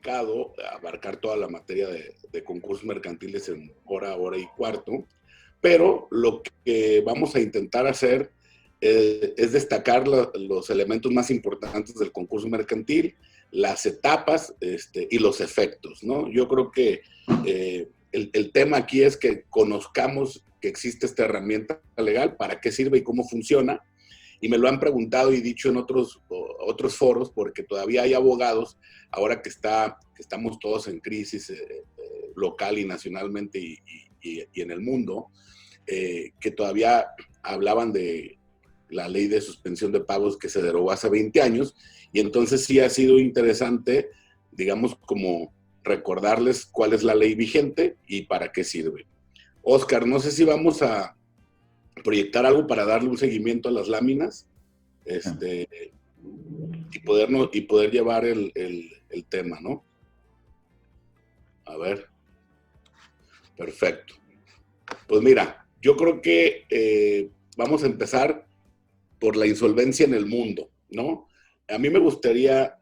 complicado abarcar toda la materia de concursos mercantiles en hora y cuarto, pero lo que vamos a intentar hacer es destacar los elementos más importantes del concurso mercantil, las etapas y los efectos, ¿no? Yo creo que el tema aquí es que conozcamos que existe esta herramienta legal, para qué sirve y cómo funciona. Y me lo han preguntado y dicho en otros foros, porque todavía hay abogados, ahora que estamos todos en crisis local y nacionalmente y en el mundo, que todavía hablaban de la ley de suspensión de pagos que se derogó hace 20 años, y entonces sí ha sido interesante, digamos, como recordarles cuál es la ley vigente y para qué sirve. Oscar, no sé si vamos a proyectar algo para darle un seguimiento a las láminas y poder llevar el tema, ¿no? A ver. Perfecto. Pues mira, yo creo que vamos a empezar por la insolvencia en el mundo, ¿no? A mí me gustaría,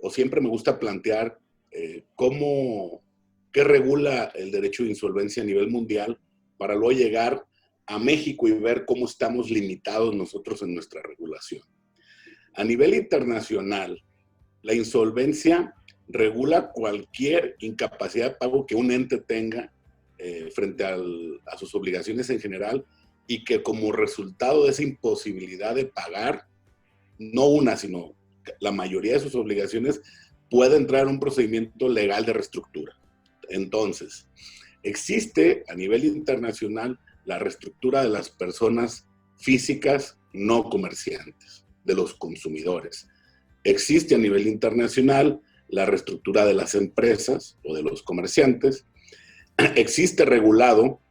o siempre me gusta plantear qué regula el derecho de insolvencia a nivel mundial para luego llegar a México y ver cómo estamos limitados nosotros en nuestra regulación. A nivel internacional, la insolvencia regula cualquier incapacidad de pago que un ente tenga frente a sus obligaciones en general, y que como resultado de esa imposibilidad de pagar, no una, sino la mayoría de sus obligaciones, puede entrar en un procedimiento legal de reestructura. Entonces, existe a nivel internacional la reestructura de las personas físicas no comerciantes, de los consumidores. Existe a nivel internacional la reestructura de las empresas o de los comerciantes. Existe regulado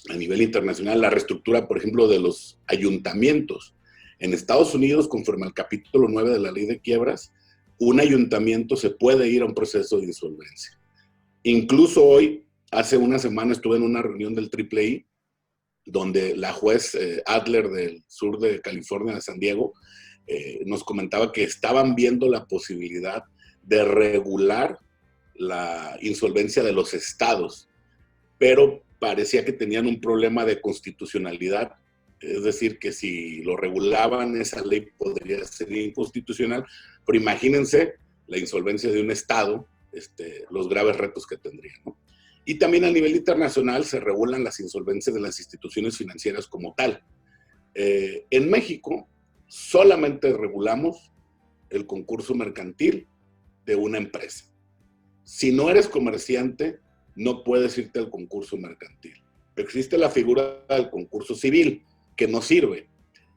a nivel internacional la reestructura, por ejemplo, de los ayuntamientos. En Estados Unidos, conforme al capítulo 9 de la ley de quiebras, un ayuntamiento se puede ir a un proceso de insolvencia. Incluso hoy, hace una semana, estuve en una reunión del AAA, donde la juez Adler del sur de California, de San Diego, nos comentaba que estaban viendo la posibilidad de regular la insolvencia de los estados, pero parecía que tenían un problema de constitucionalidad, es decir, que si lo regulaban, esa ley podría ser inconstitucional, pero imagínense la insolvencia de un estado, los graves retos que tendría, ¿no? Y también a nivel internacional se regulan las insolvencias de las instituciones financieras como tal. En México solamente regulamos el concurso mercantil de una empresa. Si no eres comerciante, no puedes irte al concurso mercantil. Existe la figura del concurso civil, que no sirve,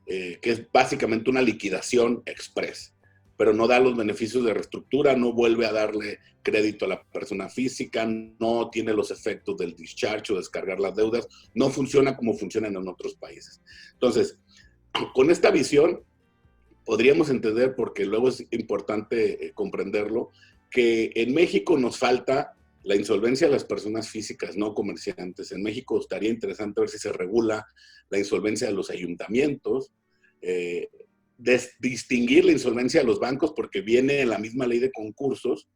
que es básicamente una liquidación express, pero no da los beneficios de reestructura, no vuelve a darle crédito a la persona física, no tiene los efectos del discharge o descargar las deudas, no funciona como funcionan en otros países. Entonces, con esta visión, podríamos entender, porque luego es importante comprenderlo, que en México nos falta la insolvencia de las personas físicas no comerciantes. En México estaría interesante ver si se regula la insolvencia de los ayuntamientos, distinguir la insolvencia de los bancos, porque viene en la misma ley de concursos.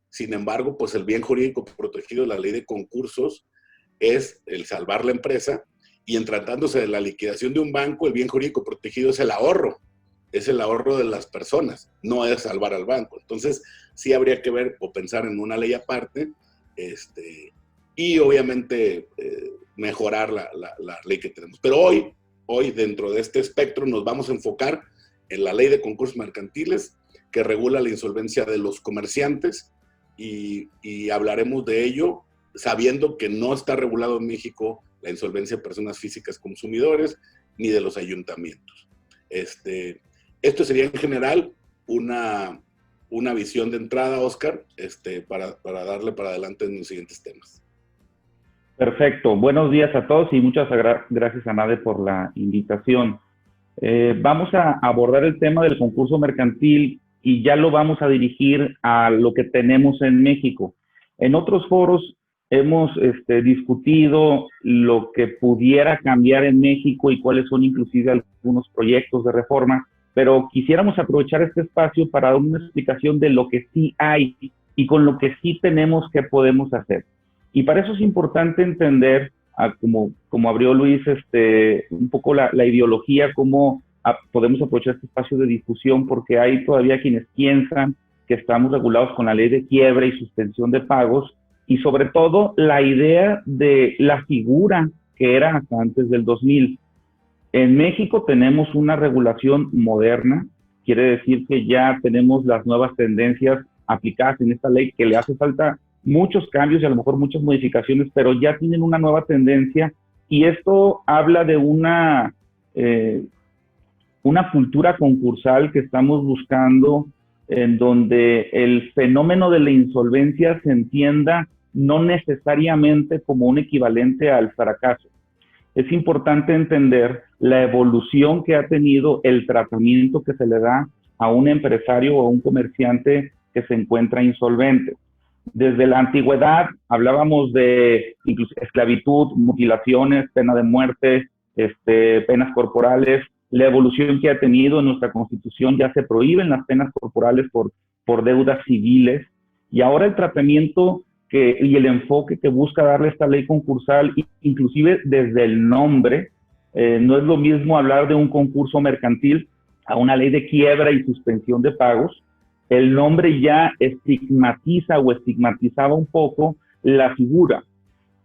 Sin embargo, pues el bien jurídico protegido de la ley de concursos es el salvar la empresa, y en tratándose de la liquidación de un banco, el bien jurídico protegido es el ahorro de las personas, no es salvar al banco. Entonces, sí habría que ver o pensar en una ley aparte, y obviamente mejorar la ley que tenemos. Pero hoy, dentro de este espectro, nos vamos a enfocar en la ley de concursos mercantiles, que regula la insolvencia de los comerciantes, y hablaremos de ello sabiendo que no está regulado en México la insolvencia de personas físicas consumidores, ni de los ayuntamientos. Esto sería en general una visión de entrada, Oscar, para darle para adelante en los siguientes temas. Perfecto. Buenos días a todos y muchas gracias a Nade por la invitación. Vamos a abordar el tema del concurso mercantil y ya lo vamos a dirigir a lo que tenemos en México. En otros foros hemos discutido lo que pudiera cambiar en México y cuáles son inclusive algunos proyectos de reforma, pero quisiéramos aprovechar este espacio para dar una explicación de lo que sí hay y con lo que sí tenemos, qué podemos hacer. Y para eso es importante entender, como abrió Luis, un poco la ideología, cómo podemos aprovechar este espacio de discusión, porque hay todavía quienes piensan que estamos regulados con la ley de quiebra y suspensión de pagos, y sobre todo la idea de la figura que era hasta antes del 2000. En México tenemos una regulación moderna, quiere decir que ya tenemos las nuevas tendencias aplicadas en esta ley, que le hace falta muchos cambios y a lo mejor muchas modificaciones, pero ya tienen una nueva tendencia, y esto habla de una cultura concursal que estamos buscando, en donde el fenómeno de la insolvencia se entienda no necesariamente como un equivalente al fracaso. Es importante entender la evolución que ha tenido el tratamiento que se le da a un empresario o a un comerciante que se encuentra insolvente. Desde la antigüedad hablábamos de incluso esclavitud, mutilaciones, pena de muerte, penas corporales. La evolución que ha tenido en nuestra Constitución, ya se prohíben las penas corporales por deudas civiles, y ahora el tratamiento y el enfoque que busca darle esta ley concursal, inclusive desde el nombre, no es lo mismo hablar de un concurso mercantil a una ley de quiebra y suspensión de pagos. El nombre ya estigmatiza o estigmatizaba un poco la figura,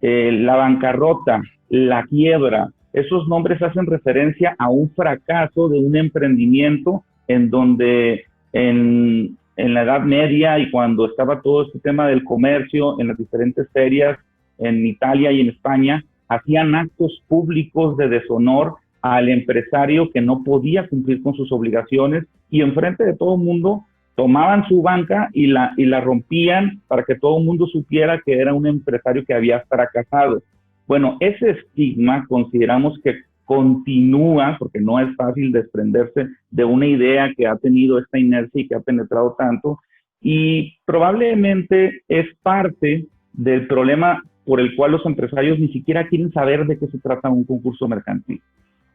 la bancarrota, la quiebra. Esos nombres hacen referencia a un fracaso de un emprendimiento en donde en la Edad Media, y cuando estaba todo este tema del comercio en las diferentes ferias en Italia y en España, hacían actos públicos de deshonor al empresario que no podía cumplir con sus obligaciones, y enfrente de todo el mundo tomaban su banca y la rompían para que todo el mundo supiera que era un empresario que había fracasado. Bueno, ese estigma consideramos que continúa, porque no es fácil desprenderse de una idea que ha tenido esta inercia y que ha penetrado tanto, y probablemente es parte del problema por el cual los empresarios ni siquiera quieren saber de qué se trata un concurso mercantil.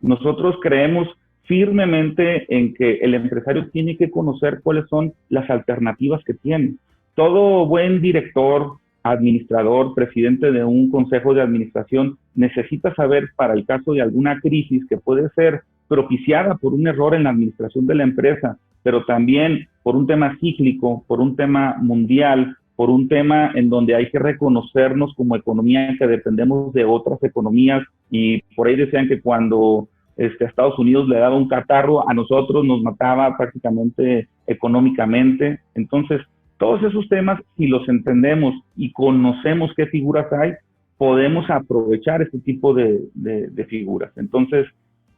Nosotros creemos firmemente en que el empresario tiene que conocer cuáles son las alternativas que tiene. Todo buen director, administrador, presidente de un consejo de administración necesita saber, para el caso de alguna crisis que puede ser propiciada por un error en la administración de la empresa, pero también por un tema cíclico, por un tema mundial, por un tema en donde hay que reconocernos como economía que dependemos de otras economías, y por ahí decían que cuando a Estados Unidos le daba un catarro, a nosotros nos mataba prácticamente económicamente. Entonces, todos esos temas, si los entendemos y conocemos qué figuras hay, podemos aprovechar este tipo de figuras. Entonces,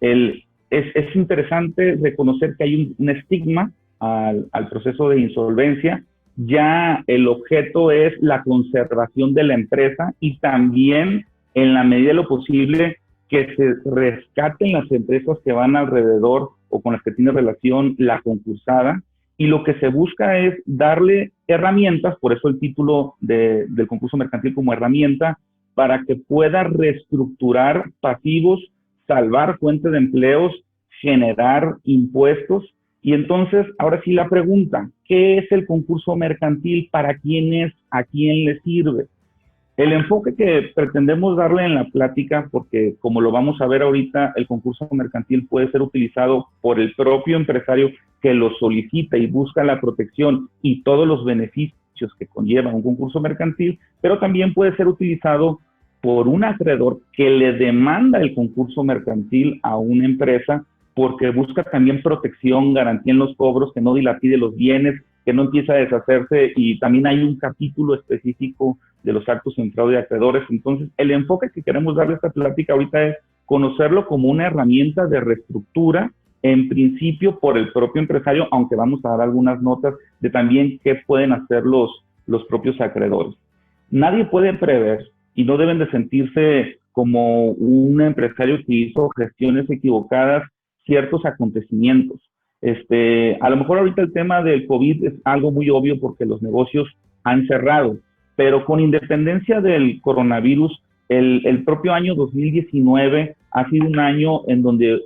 es interesante reconocer que hay un estigma al proceso de insolvencia. Ya el objeto es la conservación de la empresa, y también, en la medida de lo posible, que se rescaten las empresas que van alrededor o con las que tiene relación la concursada. Y lo que se busca es darle herramientas, por eso el título del concurso mercantil como herramienta, para que pueda reestructurar pasivos, salvar fuentes de empleos, generar impuestos. Y entonces, ahora sí la pregunta, ¿qué es el concurso mercantil? ¿Para quién es? ¿A quién le sirve? El enfoque que pretendemos darle en la plática, porque como lo vamos a ver ahorita, el concurso mercantil puede ser utilizado por el propio empresario que lo solicita y busca la protección y todos los beneficios que conlleva un concurso mercantil, pero también puede ser utilizado por un acreedor que le demanda el concurso mercantil a una empresa, porque busca también protección, garantía en los cobros, que no dilapide los bienes, que no empiece a deshacerse, y también hay un capítulo específico de los actos en fraude de acreedores. Entonces, el enfoque que queremos darle a esta plática ahorita es conocerlo como una herramienta de reestructura, en principio por el propio empresario, aunque vamos a dar algunas notas de también qué pueden hacer los propios acreedores. Nadie puede prever, y no deben de sentirse como un empresario que hizo gestiones equivocadas, ciertos acontecimientos. A lo mejor ahorita el tema del COVID es algo muy obvio porque los negocios han cerrado, pero con independencia del coronavirus, el propio año 2019 ha sido un año en donde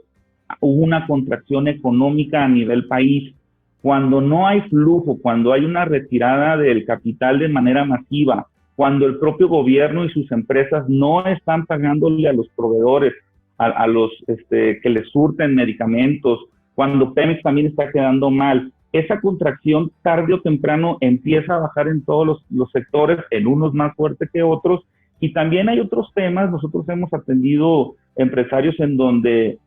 hubo una contracción económica a nivel país. cuando no hay flujo, cuando hay una retirada del capital de manera masiva, cuando el propio gobierno y sus empresas no están pagándole a los proveedores, a los que les surten medicamentos, cuando Pemex también está quedando mal, esa contracción tarde o temprano empieza a bajar en todos los sectores, en unos más fuertes que otros, y también hay otros temas. Nosotros hemos atendido empresarios en donde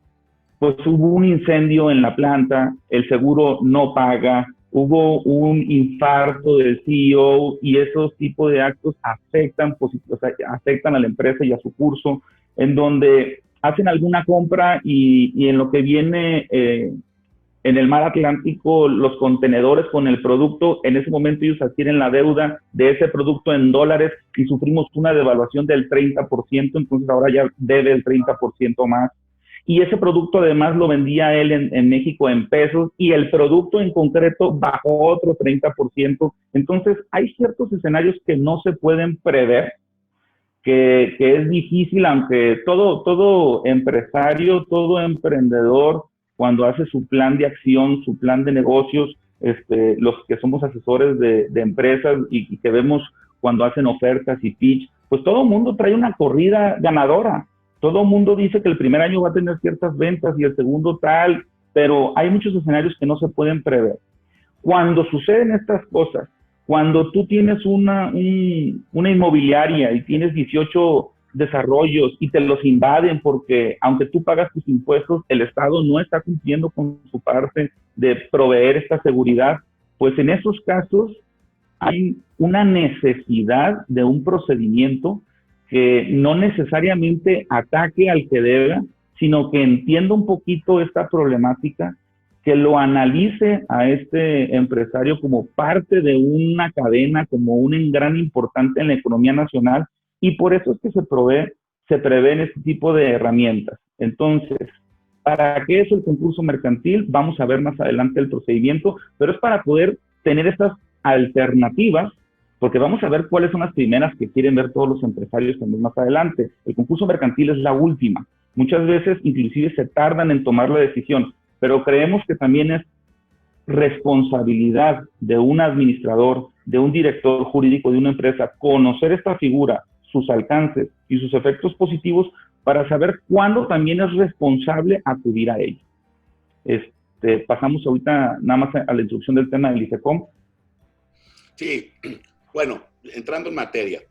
pues hubo un incendio en la planta, el seguro no paga, hubo un infarto del CEO y esos tipos de actos afectan, o sea, afectan a la empresa y a su curso, en donde hacen alguna compra y en lo que viene en el mar Atlántico, los contenedores con el producto, en ese momento ellos adquieren la deuda de ese producto en dólares y sufrimos una devaluación del 30%, entonces ahora ya debe el 30% más. Y ese producto además lo vendía él en México en pesos y el producto en concreto bajó otro 30%. Entonces hay ciertos escenarios que no se pueden prever, que es difícil, aunque todo empresario, todo emprendedor, cuando hace su plan de acción, su plan de negocios, los que somos asesores de empresas y que vemos cuando hacen ofertas y pitch, pues todo el mundo trae una corrida ganadora. Todo el mundo dice que el primer año va a tener ciertas ventas y el segundo tal, pero hay muchos escenarios que no se pueden prever. Cuando suceden estas cosas, cuando tú tienes una inmobiliaria y tienes 18 desarrollos y te los invaden porque aunque tú pagas tus impuestos, el Estado no está cumpliendo con su parte de proveer esta seguridad, pues en esos casos hay una necesidad de un procedimiento que no necesariamente ataque al que deba, sino que entienda un poquito esta problemática, que lo analice a este empresario como parte de una cadena, como un engrane importante en la economía nacional, y por eso es que se prevén este tipo de herramientas. Entonces, ¿para qué es el concurso mercantil? Vamos a ver más adelante el procedimiento, pero es para poder tener estas alternativas, porque vamos a ver cuáles son las primeras que quieren ver todos los empresarios también más adelante. El concurso mercantil es la última. Muchas veces inclusive se tardan en tomar la decisión, pero creemos que también es responsabilidad de un administrador, de un director jurídico de una empresa, conocer esta figura, sus alcances y sus efectos positivos para saber cuándo también es responsable acudir a ella. Pasamos ahorita nada más a la introducción del tema del IFECOM. Sí, bueno, entrando en materia.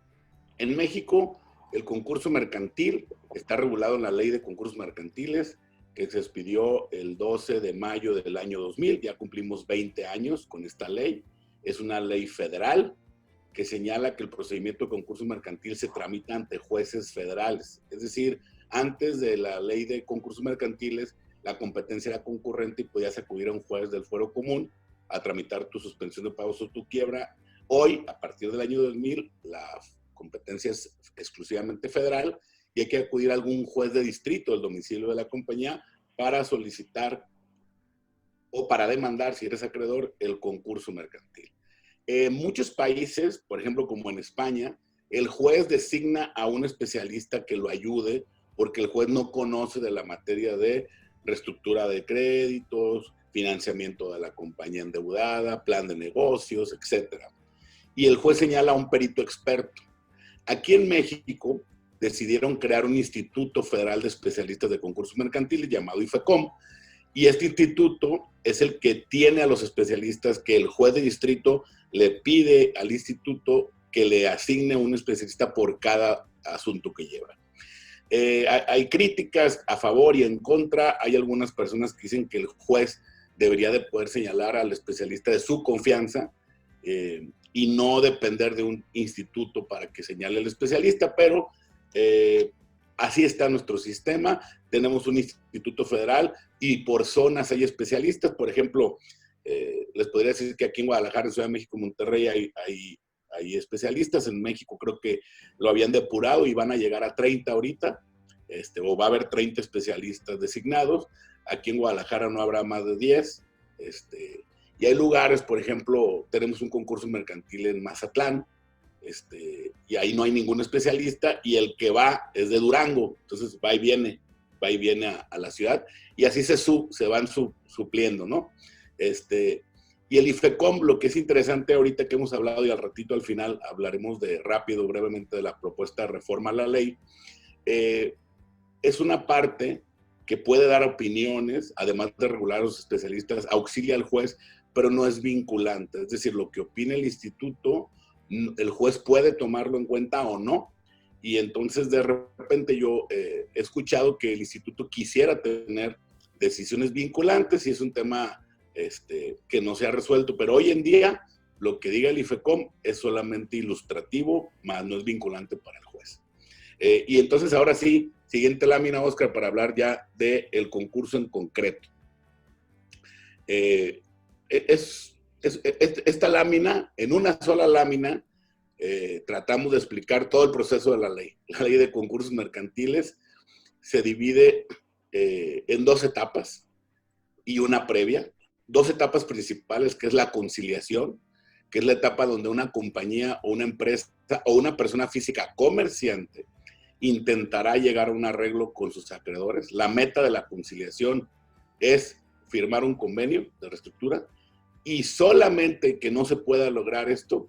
En México, el concurso mercantil está regulado en la Ley de Concursos Mercantiles, que se expidió el 12 de mayo del año 2000. Ya cumplimos 20 años con esta ley. Es una ley federal que señala que el procedimiento de concurso mercantil se tramita ante jueces federales. Es decir, antes de la ley de concursos mercantiles, la competencia era concurrente y podías acudir a un juez del fuero común a tramitar tu suspensión de pagos o tu quiebra. Hoy, a partir del año 2000, la competencia es exclusivamente federal y hay que acudir a algún juez de distrito del domicilio de la compañía para solicitar o para demandar, si eres acreedor, el concurso mercantil. En muchos países, por ejemplo, como en España, el juez designa a un especialista que lo ayude porque el juez no conoce de la materia de reestructura de créditos, financiamiento de la compañía endeudada, plan de negocios, etc. Y el juez señala a un perito experto. Aquí en México decidieron crear un Instituto Federal de Especialistas de Concursos Mercantiles llamado IFECOM, y este instituto es el que tiene a los especialistas que el juez de distrito le pide al instituto que le asigne un especialista por cada asunto que lleva. Hay críticas a favor y en contra. Hay algunas personas que dicen que el juez debería de poder señalar al especialista de su confianza y no depender de un instituto para que señale al especialista, pero así está nuestro sistema. Tenemos un instituto federal y por zonas hay especialistas. Por ejemplo, les podría decir que aquí en Guadalajara, en Ciudad de México, Monterrey, hay especialistas. En México creo que lo habían depurado y van a llegar a 30 ahorita, o va a haber 30 especialistas designados. Aquí en Guadalajara no habrá más de 10. Y hay lugares, por ejemplo, tenemos un concurso mercantil en Mazatlán, y ahí no hay ningún especialista y el que va es de Durango, entonces va y viene a la ciudad y así se van supliendo, ¿no? Y el IFECOM, lo que es interesante ahorita que hemos hablado y al ratito al final hablaremos brevemente de la propuesta de reforma a la ley, es una parte que puede dar opiniones, además de regular a los especialistas, auxilia al juez, pero no es vinculante. Es decir, lo que opine el instituto, el juez puede tomarlo en cuenta o no. Y entonces de repente yo he escuchado que el instituto quisiera tener decisiones vinculantes y es un tema que no se ha resuelto, pero hoy en día lo que diga el IFECOM es solamente ilustrativo, más no es vinculante para el juez. Y entonces ahora sí, siguiente lámina, Oscar, para hablar ya del concurso en concreto. Esta lámina, en una sola lámina, tratamos de explicar todo el proceso de la ley. La ley de concursos mercantiles se divide en 2 etapas y una previa. 2 etapas principales, que es la conciliación, que es la etapa donde una compañía o una empresa o una persona física comerciante intentará llegar a un arreglo con sus acreedores. La meta de la conciliación es firmar un convenio de reestructura y solamente que no se pueda lograr esto,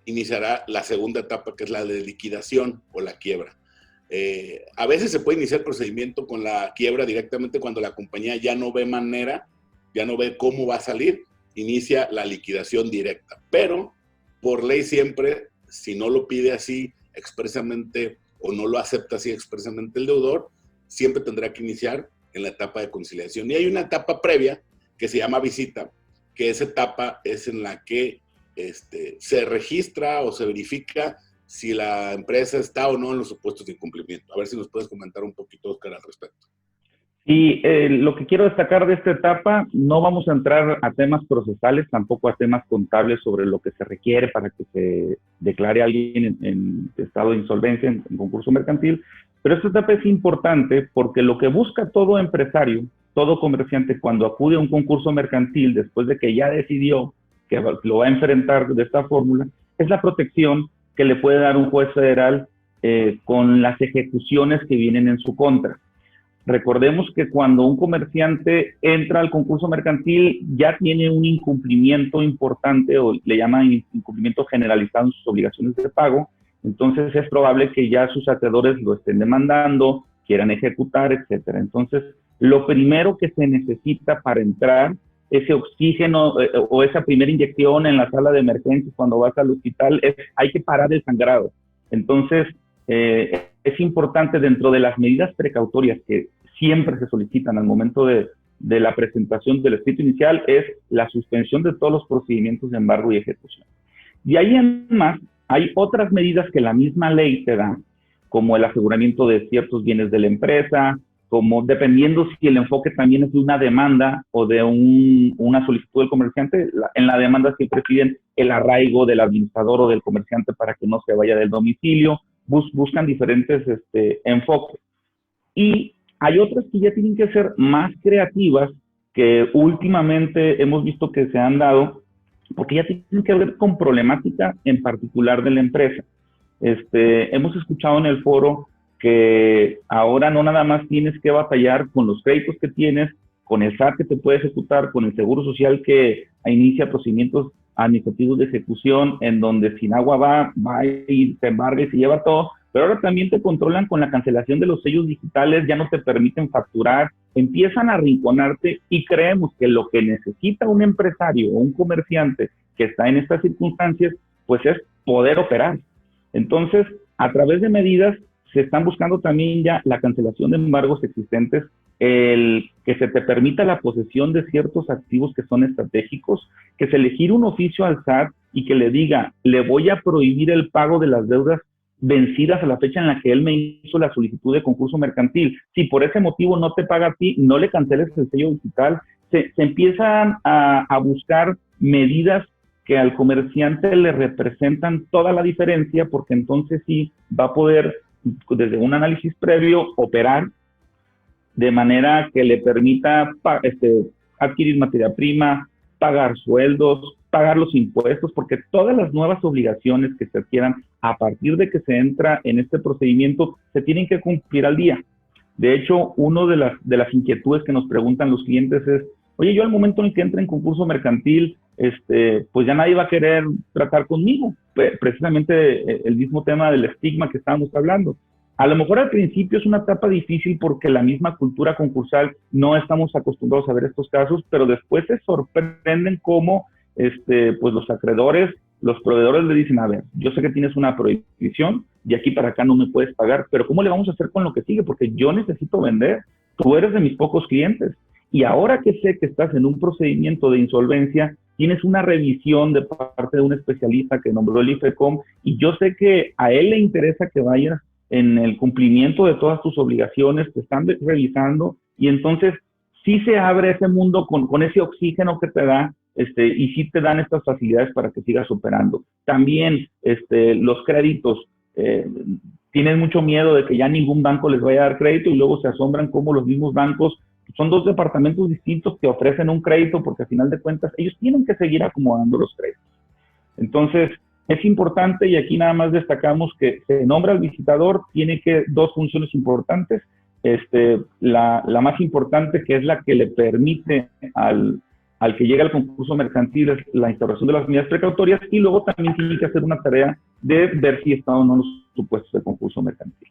iniciará la segunda etapa, que es la de liquidación o la quiebra. A veces se puede iniciar el procedimiento con la quiebra directamente cuando la compañía ya no ve manera, ya no ve cómo va a salir, inicia la liquidación directa. Pero por ley siempre, si no lo pide así expresamente o no lo acepta así expresamente el deudor, siempre tendrá que iniciar en la etapa de conciliación. Y hay una etapa previa que se llama visita, que esa etapa es en la que se registra o se verifica si la empresa está o no en los supuestos de incumplimiento. A ver si nos puedes comentar un poquito, Oscar, al respecto. Y lo que quiero destacar de esta etapa, no vamos a entrar a temas procesales, tampoco a temas contables sobre lo que se requiere para que se declare a alguien en estado de insolvencia, en concurso mercantil, pero esta etapa es importante porque lo que busca todo empresario, todo comerciante cuando acude a un concurso mercantil, después de que ya decidió que lo va a enfrentar de esta fórmula, es la protección que le puede dar un juez federal con las ejecuciones que vienen en su contra. Recordemos que cuando un comerciante entra al concurso mercantil ya tiene un incumplimiento importante o le llaman incumplimiento generalizado en sus obligaciones de pago, entonces es probable que ya sus acreedores lo estén demandando, quieran ejecutar, etcétera. Entonces, lo primero que se necesita para entrar, ese oxígeno o esa primera inyección en la sala de emergencias cuando vas al hospital, hay que parar el sangrado. Entonces, es importante dentro de las medidas precautorias que siempre se solicitan al momento de la presentación del escrito inicial es la suspensión de todos los procedimientos de embargo y ejecución. Y ahí en más hay otras medidas que la misma ley te da, como el aseguramiento de ciertos bienes de la empresa, como dependiendo si el enfoque también es de una demanda o de una solicitud del comerciante, en la demanda siempre piden el arraigo del administrador o del comerciante para que no se vaya del domicilio, buscan diferentes enfoques. Y hay otras que ya tienen que ser más creativas, que últimamente hemos visto que se han dado, porque ya tienen que ver con problemática en particular de la empresa. Hemos escuchado en el foro que ahora no nada más tienes que batallar con los créditos que tienes, con el SAT que te puede ejecutar, con el Seguro Social que inicia procedimientos administrativos de ejecución, en donde sin agua va y te embarga y se lleva todo, pero ahora también te controlan con la cancelación de los sellos digitales, ya no te permiten facturar, empiezan a arrinconarte y creemos que lo que necesita un empresario o un comerciante que está en estas circunstancias, pues es poder operar. Entonces, a través de medidas se están buscando también ya la cancelación de embargos existentes, el que se te permita la posesión de ciertos activos que son estratégicos, que se le gire un oficio al SAT y que le diga, le voy a prohibir el pago de las deudas vencidas a la fecha en la que él me hizo la solicitud de concurso mercantil. Si por ese motivo no te paga a ti, no le canceles el sello digital. Se empiezan a buscar medidas que al comerciante le representan toda la diferencia, porque entonces sí va a poder, desde un análisis previo, operar de manera que le permita adquirir materia prima, pagar sueldos, pagar los impuestos, porque todas las nuevas obligaciones que se adquieran a partir de que se entra en este procedimiento se tienen que cumplir al día. De hecho, una de las inquietudes que nos preguntan los clientes es, Oye, yo al momento en el que entre en concurso mercantil, pues ya nadie va a querer tratar conmigo. Precisamente el mismo tema del estigma que estábamos hablando. A lo mejor al principio es una etapa difícil porque la misma cultura concursal no estamos acostumbrados a ver estos casos, pero después se sorprenden cómo pues los acreedores, los proveedores le dicen, a ver, yo sé que tienes una prohibición, de aquí para acá no me puedes pagar, pero ¿cómo le vamos a hacer con lo que sigue? Porque yo necesito vender, tú eres de mis pocos clientes. Y ahora que sé que estás en un procedimiento de insolvencia, tienes una revisión de parte de un especialista que nombró el IFECOM, y yo sé que a él le interesa que vayas en el cumplimiento de todas tus obligaciones, te están revisando, y entonces sí se abre ese mundo con ese oxígeno que te da, y sí te dan estas facilidades para que sigas operando. También los créditos, tienen mucho miedo de que ya ningún banco les vaya a dar crédito y luego se asombran cómo los mismos bancos son dos departamentos distintos que ofrecen un crédito porque al final de cuentas ellos tienen que seguir acomodando los créditos. Entonces, es importante y aquí nada más destacamos que se nombra al visitador, tiene que dos funciones importantes. La más importante, que es la que le permite al que llega al concurso mercantil, es la instauración de las medidas precautorias, y luego también tiene que hacer una tarea de ver si está o no en los supuestos del concurso mercantil.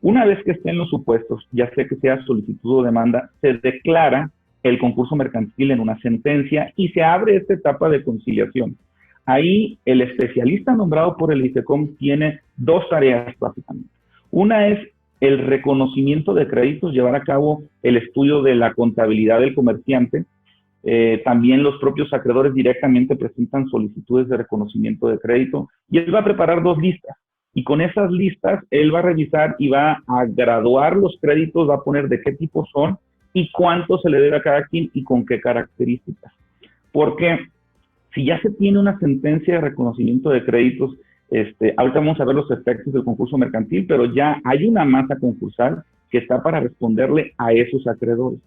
Una vez que estén los supuestos, ya sea que sea solicitud o demanda, se declara el concurso mercantil en una sentencia y se abre esta etapa de conciliación. Ahí el especialista nombrado por el IFECOM tiene dos tareas básicamente. Una es el reconocimiento de créditos, llevar a cabo el estudio de la contabilidad del comerciante. También los propios acreedores directamente presentan solicitudes de reconocimiento de crédito y él va a preparar dos listas. Y con esas listas, él va a revisar y va a graduar los créditos, va a poner de qué tipo son y cuánto se le debe a cada quien y con qué características. Porque si ya se tiene una sentencia de reconocimiento de créditos, ahorita vamos a ver los efectos del concurso mercantil, pero ya hay una masa concursal que está para responderle a esos acreedores.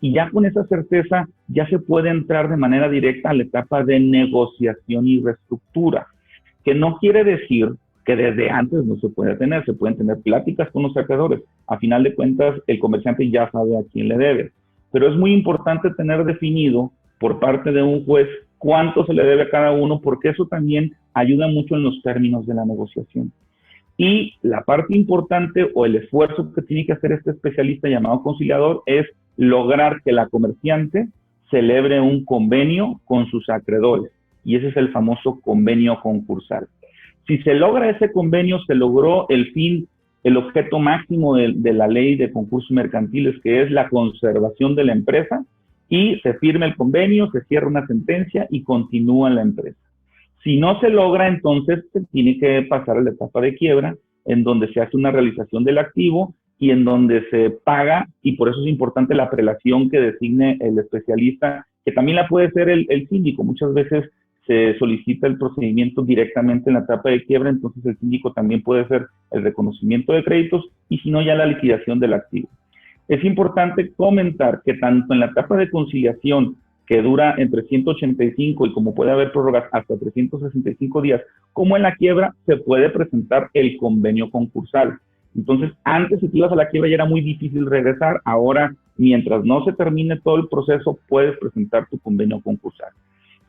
Y ya con esa certeza, ya se puede entrar de manera directa a la etapa de negociación y reestructura, que no quiere decir que desde antes no se puede tener, se pueden tener pláticas con los acreedores. A final de cuentas, el comerciante ya sabe a quién le debe. Pero es muy importante tener definido por parte de un juez cuánto se le debe a cada uno, porque eso también ayuda mucho en los términos de la negociación. Y la parte importante o el esfuerzo que tiene que hacer este especialista llamado conciliador es lograr que la comerciante celebre un convenio con sus acreedores. Y ese es el famoso convenio concursal. Si se logra ese convenio, se logró el fin, el objeto máximo de la ley de concursos mercantiles, que es la conservación de la empresa, y se firma el convenio, se cierra una sentencia y continúa la empresa. Si no se logra, entonces se tiene que pasar a la etapa de quiebra, en donde se hace una realización del activo y en donde se paga, y por eso es importante la prelación que designe el especialista, que también la puede ser el síndico. Muchas veces se solicita el procedimiento directamente en la etapa de quiebra, entonces el síndico también puede hacer el reconocimiento de créditos y si no ya la liquidación del activo. Es importante comentar que tanto en la etapa de conciliación, que dura entre 185 y como puede haber prórrogas hasta 365 días, como en la quiebra se puede presentar el convenio concursal. Entonces, antes si te ibas a la quiebra ya era muy difícil regresar, ahora mientras no se termine todo el proceso puedes presentar tu convenio concursal.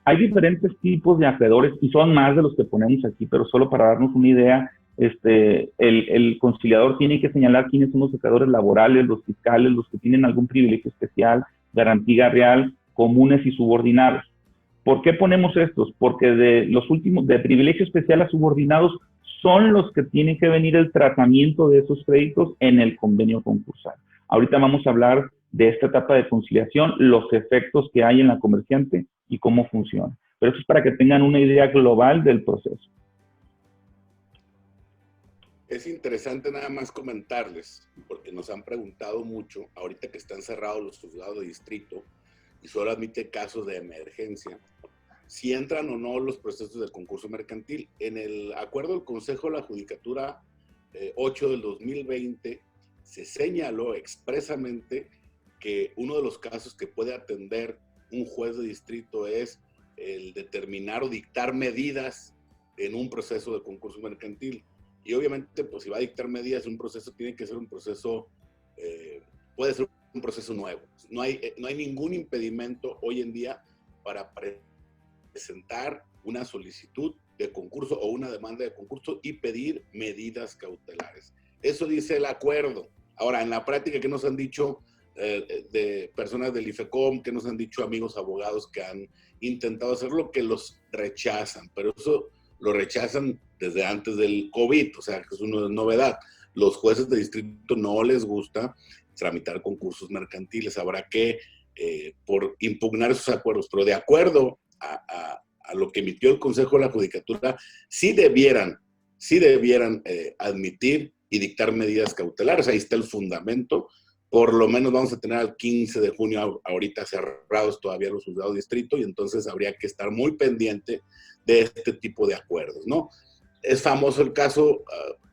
Hay diferentes tipos de acreedores y son más de los que ponemos aquí, pero solo para darnos una idea, el conciliador tiene que señalar quiénes son los acreedores laborales, los fiscales, los que tienen algún privilegio especial, garantía real, comunes y subordinados. ¿Por qué ponemos estos? Porque de los últimos, de privilegio especial a subordinados, son los que tienen que venir el tratamiento de esos créditos en el convenio concursal. Ahorita vamos a hablar de esta etapa de conciliación, los efectos que hay en la comerciante y cómo funciona. Pero eso es para que tengan una idea global del proceso. Es interesante nada más comentarles, porque nos han preguntado mucho, ahorita que están cerrados los juzgados de distrito y solo admite casos de emergencia, si entran o no los procesos del concurso mercantil. En el acuerdo del Consejo de la Judicatura 8 del 2020 se señaló expresamente que uno de los casos que puede atender un juez de distrito es el determinar o dictar medidas en un proceso de concurso mercantil. Y obviamente, pues si va a dictar medidas en un proceso, tiene que ser un proceso, puede ser un proceso nuevo. No hay ningún impedimento hoy en día para presentar una solicitud de concurso o una demanda de concurso y pedir medidas cautelares. Eso dice el acuerdo. Ahora, en la práctica, ¿qué nos han dicho de personas del IFECOM, que nos han dicho amigos abogados que han intentado hacerlo, que los rechazan? Pero eso lo rechazan desde antes del COVID, o sea, que es una novedad. Los jueces de distrito no les gusta tramitar concursos mercantiles. Habrá que, por impugnar esos acuerdos, pero de acuerdo a lo que emitió el Consejo de la Judicatura, sí debieran admitir y dictar medidas cautelares. Ahí está el fundamento. Por lo menos vamos a tener al 15 de junio ahorita cerrados todavía los juzgados de distrito, y entonces habría que estar muy pendiente de este tipo de acuerdos, ¿no? Es famoso el caso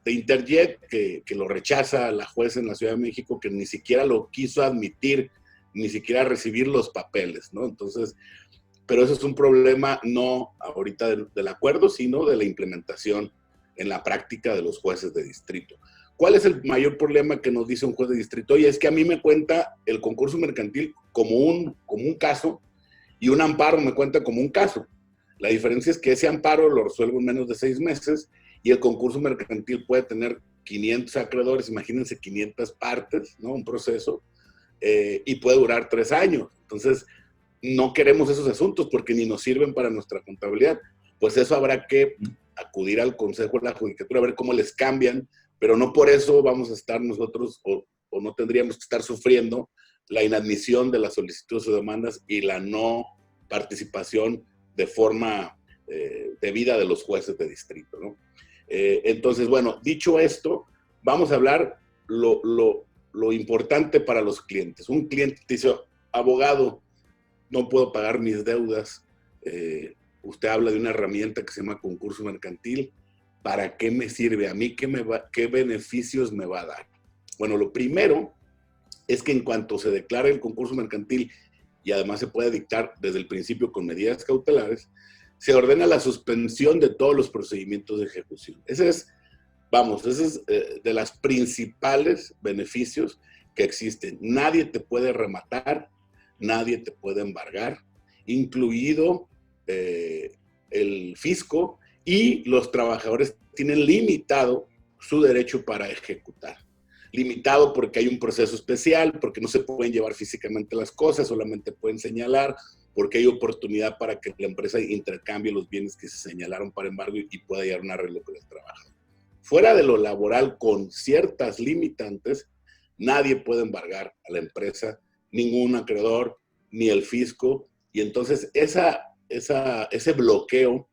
de Interjet, que lo rechaza la juez en la Ciudad de México, que ni siquiera lo quiso admitir, ni siquiera recibir los papeles, ¿no? Entonces, pero eso es un problema no ahorita del acuerdo, sino de la implementación en la práctica de los jueces de distrito. ¿Cuál es el mayor problema que nos dice un juez de distrito? Oye, es que a mí me cuenta el concurso mercantil como un caso, y un amparo me cuenta como un caso. La diferencia es que ese amparo lo resuelvo en menos de 6 meses y el concurso mercantil puede tener 500 acreedores, imagínense 500 partes, ¿no? Un proceso, y puede durar 3 años. Entonces, no queremos esos asuntos porque ni nos sirven para nuestra contabilidad. Pues eso habrá que acudir al Consejo de la Judicatura a ver cómo les cambian, pero no por eso vamos a estar nosotros o no tendríamos que estar sufriendo la inadmisión de las solicitudes o demandas y la no participación de forma debida de los jueces de distrito, ¿no? Entonces, bueno, dicho esto, vamos a hablar lo importante para los clientes. Un cliente dice, abogado, no puedo pagar mis deudas. Usted habla de una herramienta que se llama concurso mercantil. ¿Para qué me sirve? ¿A mí qué beneficios me va a dar? Bueno, lo primero es que en cuanto se declare el concurso mercantil, y además se puede dictar desde el principio con medidas cautelares, se ordena la suspensión de todos los procedimientos de ejecución. Ese es de los principales beneficios que existen. Nadie te puede rematar, nadie te puede embargar, incluido el fisco, y los trabajadores tienen limitado su derecho para ejecutar. Limitado porque hay un proceso especial, porque no se pueden llevar físicamente las cosas, solamente pueden señalar, porque hay oportunidad para que la empresa intercambie los bienes que se señalaron para embargo y pueda llegar a un arreglo con el trabajador. Fuera de lo laboral, con ciertas limitantes, nadie puede embargar a la empresa, ningún acreedor, ni el fisco, y entonces ese bloqueo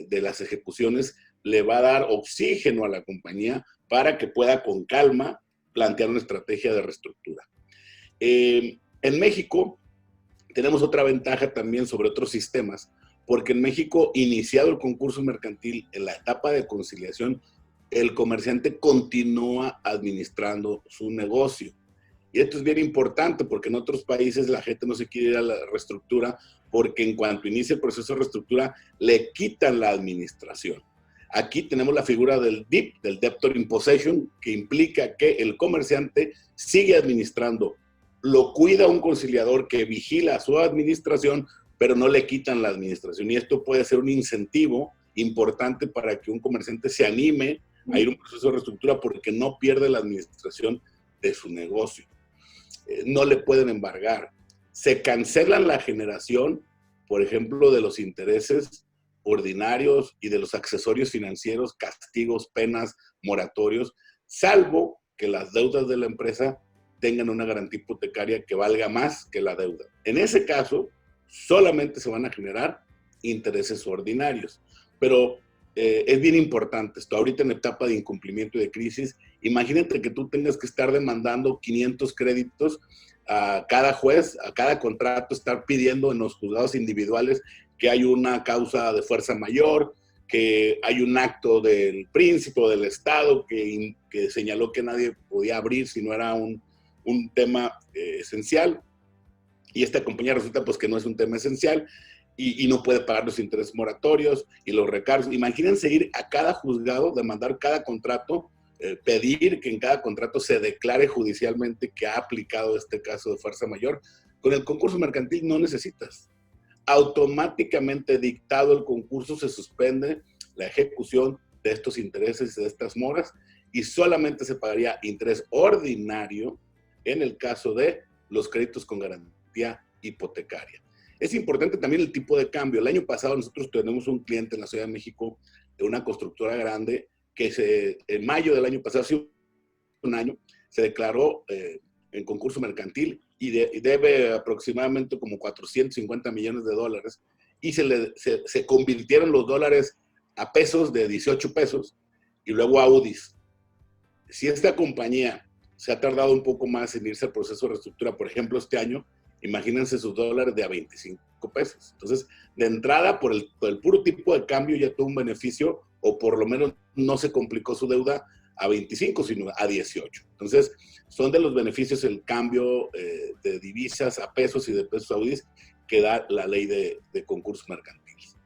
de las ejecuciones le va a dar oxígeno a la compañía para que pueda con calma plantear una estrategia de reestructura. En México tenemos otra ventaja también sobre otros sistemas, porque en México, iniciado el concurso mercantil, en la etapa de conciliación, el comerciante continúa administrando su negocio. Y esto es bien importante porque en otros países la gente no se quiere ir a la reestructura porque en cuanto inicia el proceso de reestructura le quitan la administración. Aquí tenemos la figura del DIP, del Debtor in Possession, que implica que el comerciante sigue administrando. Lo cuida un conciliador que vigila su administración, pero no le quitan la administración. Y esto puede ser un incentivo importante para que un comerciante se anime a ir a un proceso de reestructura porque no pierde la administración de su negocio. No le pueden embargar. Se cancelan la generación, por ejemplo, de los intereses ordinarios y de los accesorios financieros, castigos, penas, moratorios, salvo que las deudas de la empresa tengan una garantía hipotecaria que valga más que la deuda. En ese caso, solamente se van a generar intereses ordinarios. Pero es bien importante esto. Ahorita en etapa de incumplimiento y de crisis, imagínate que tú tengas que estar demandando 500 créditos a cada juez, a cada contrato, estar pidiendo en los juzgados individuales que hay una causa de fuerza mayor, que hay un acto del príncipe o del Estado que señaló que nadie podía abrir si no era un tema esencial, y esta compañía resulta pues que no es un tema esencial y no puede pagar los intereses moratorios y los recargos. Imagínense ir a cada juzgado, demandar cada contrato pedir que en cada contrato se declare judicialmente que ha aplicado este caso de fuerza mayor. Con el concurso mercantil no necesitas. Automáticamente dictado el concurso se suspende la ejecución de estos intereses y de estas moras y solamente se pagaría interés ordinario en el caso de los créditos con garantía hipotecaria. Es importante también el tipo de cambio. El año pasado nosotros tenemos un cliente en la Ciudad de México de una constructora grande que en mayo del año pasado, hace un año, se declaró en concurso mercantil y debe aproximadamente como 450 millones de dólares y se convirtieron los dólares a pesos de 18 pesos y luego a UDIs. Si esta compañía se ha tardado un poco más en irse al proceso de reestructura, por ejemplo, este año, imagínense sus dólares de a 25 pesos. Entonces, de entrada, por el puro tipo de cambio ya tuvo un beneficio, o por lo menos no se complicó su deuda a 25, sino a 18. Entonces, son de los beneficios el cambio de divisas a pesos y de pesos a UDIs que da la ley de concursos mercantiles.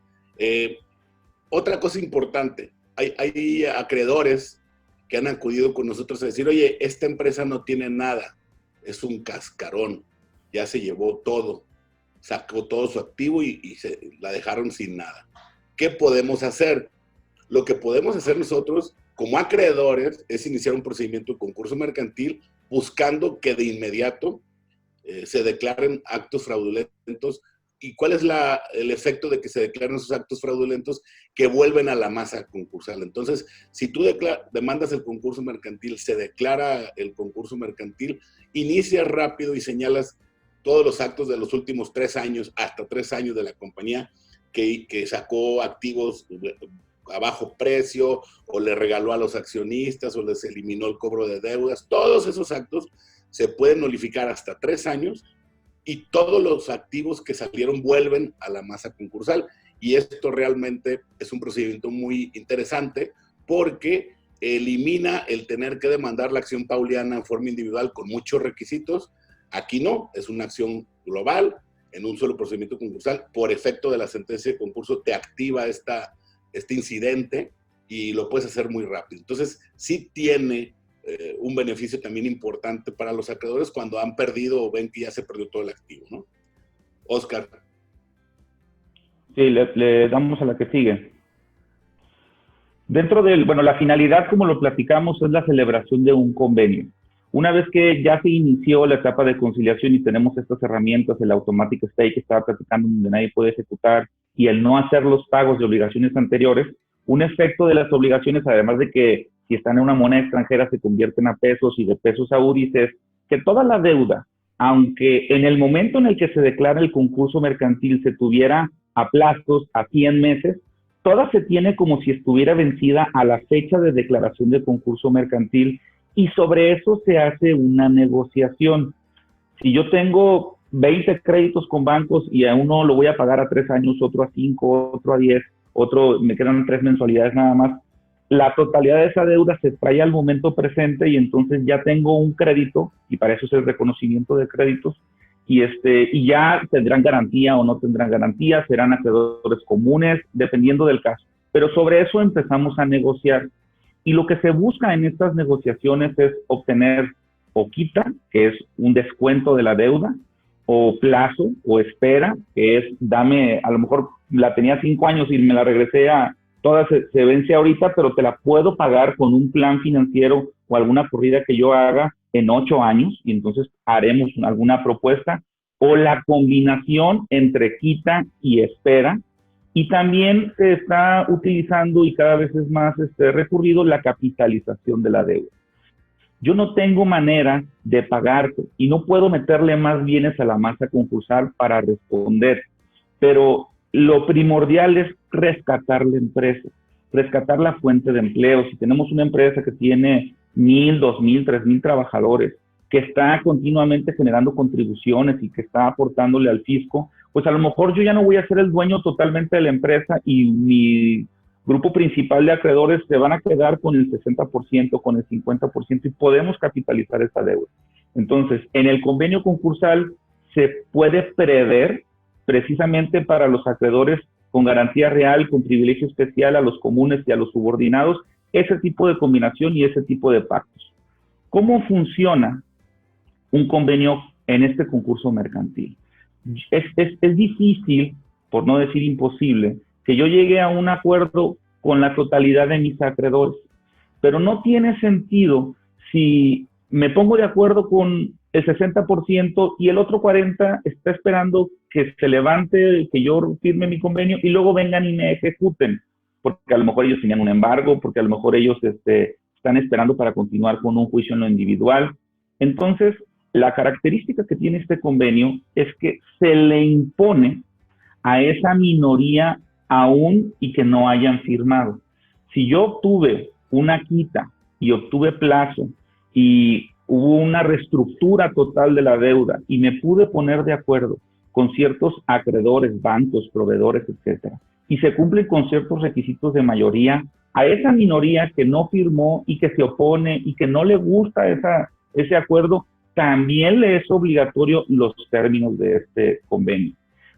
Otra cosa importante, hay acreedores que han acudido con nosotros a decir, oye, esta empresa no tiene nada, es un cascarón, ya se llevó todo, sacó todo su activo y la dejaron sin nada. ¿Qué podemos hacer? Lo que podemos hacer nosotros como acreedores es iniciar un procedimiento de concurso mercantil buscando que de inmediato se declaren actos fraudulentos. ¿Y cuál es el efecto de que se declaren esos actos fraudulentos? Que vuelven a la masa concursal. Entonces, si tú demandas el concurso mercantil, se declara el concurso mercantil, inicias rápido y señalas todos los actos de los últimos 3 años, hasta 3 años de la compañía que sacó activos a bajo precio, o le regaló a los accionistas, o les eliminó el cobro de deudas. Todos esos actos se pueden nulificar hasta 3 años y todos los activos que salieron vuelven a la masa concursal. Y esto realmente es un procedimiento muy interesante porque elimina el tener que demandar la acción pauliana en forma individual con muchos requisitos. Aquí no, es una acción global en un solo procedimiento concursal. Por efecto de la sentencia de concurso te activa este incidente y lo puedes hacer muy rápido. Entonces, sí tiene un beneficio también importante para los acreedores cuando han perdido o ven que ya se perdió todo el activo, ¿no? Oscar. Sí, le damos a la que sigue. Dentro la finalidad, como lo platicamos, es la celebración de un convenio. Una vez que ya se inició la etapa de conciliación y tenemos estas herramientas, el automatic stay que estaba platicando, donde nadie puede ejecutar, y el no hacer los pagos de obligaciones anteriores, un efecto de las obligaciones, además de que si están en una moneda extranjera se convierten a pesos y de pesos a UDIs, es que toda la deuda, aunque en el momento en el que se declara el concurso mercantil se tuviera a plazos a 100 meses, toda se tiene como si estuviera vencida a la fecha de declaración de concurso mercantil y sobre eso se hace una negociación. Si yo tengo 20 créditos con bancos y a uno lo voy a pagar a 3 años, otro a 5, otro a 10, otro me quedan 3 mensualidades nada más, la totalidad de esa deuda se trae al momento presente y entonces ya tengo un crédito, y para eso es el reconocimiento de créditos, y ya tendrán garantía o no tendrán garantía, serán acreedores comunes, dependiendo del caso. Pero sobre eso empezamos a negociar. Y lo que se busca en estas negociaciones es obtener o quita, que es un descuento de la deuda, o plazo, o espera, que es dame, a lo mejor la tenía 5 años y me la regresé toda se vence ahorita, pero te la puedo pagar con un plan financiero o alguna corrida que yo haga en 8 años, y entonces haremos alguna propuesta, o la combinación entre quita y espera. Y también se está utilizando, y cada vez es más recurrido, la capitalización de la deuda. Yo no tengo manera de pagarte y no puedo meterle más bienes a la masa concursal para responder, pero lo primordial es rescatar la empresa, rescatar la fuente de empleo. Si tenemos una empresa que tiene 1,000, 2,000, 3,000 trabajadores, que está continuamente generando contribuciones y que está aportándole al fisco, pues a lo mejor yo ya no voy a ser el dueño totalmente de la empresa y mi grupo principal de acreedores se van a quedar con el 60%, con el 50% y podemos capitalizar esa deuda. Entonces, en el convenio concursal se puede prever precisamente para los acreedores con garantía real, con privilegio especial a los comunes y a los subordinados, ese tipo de combinación y ese tipo de pactos. ¿Cómo funciona un convenio en este concurso mercantil? Es difícil, por no decir imposible, que yo llegue a un acuerdo con la totalidad de mis acreedores, pero no tiene sentido si me pongo de acuerdo con el 60% y el otro 40% está esperando que se levante, que yo firme mi convenio y luego vengan y me ejecuten, porque a lo mejor ellos tenían un embargo, porque a lo mejor ellos están esperando para continuar con un juicio en lo individual. Entonces, la característica que tiene este convenio es que se le impone a esa minoría aún y que no hayan firmado. Si yo obtuve una quita y obtuve plazo y hubo una reestructura total de la deuda y me pude poner de acuerdo con ciertos acreedores, bancos, proveedores, etcétera, y se cumplen con ciertos requisitos de mayoría, a esa minoría que no firmó y que se opone y que no le gusta ese acuerdo, también le es obligatorio los términos de este convenio.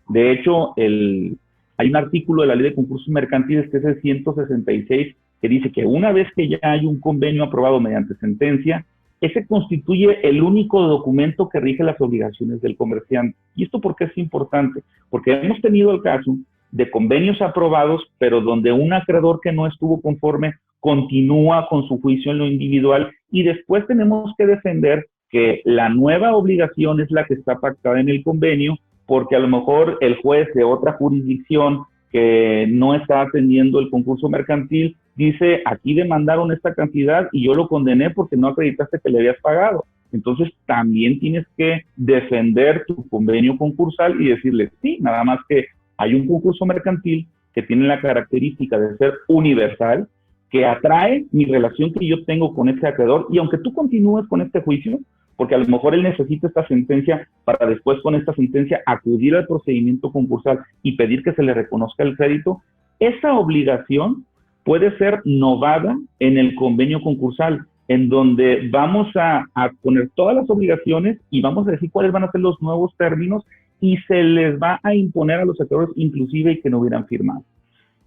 De hecho, hay un artículo de la Ley de Concursos Mercantiles, que es el 166, que dice que una vez que ya hay un convenio aprobado mediante sentencia, ese constituye el único documento que rige las obligaciones del comerciante. ¿Y esto por qué es importante? Porque hemos tenido el caso de convenios aprobados, pero donde un acreedor que no estuvo conforme continúa con su juicio en lo individual y después tenemos que defender que la nueva obligación es la que está pactada en el convenio, porque a lo mejor el juez de otra jurisdicción que no está atendiendo el concurso mercantil dice, aquí demandaron esta cantidad y yo lo condené porque no acreditaste que le habías pagado. Entonces también tienes que defender tu convenio concursal y decirle, sí, nada más que hay un concurso mercantil que tiene la característica de ser universal, que atrae mi relación que yo tengo con este acreedor, y aunque tú continúes con este juicio, porque a lo mejor él necesita esta sentencia para después con esta sentencia acudir al procedimiento concursal y pedir que se le reconozca el crédito, esa obligación puede ser novada en el convenio concursal, en donde vamos a poner todas las obligaciones y vamos a decir cuáles van a ser los nuevos términos y se les va a imponer a los acreedores inclusive y que no hubieran firmado.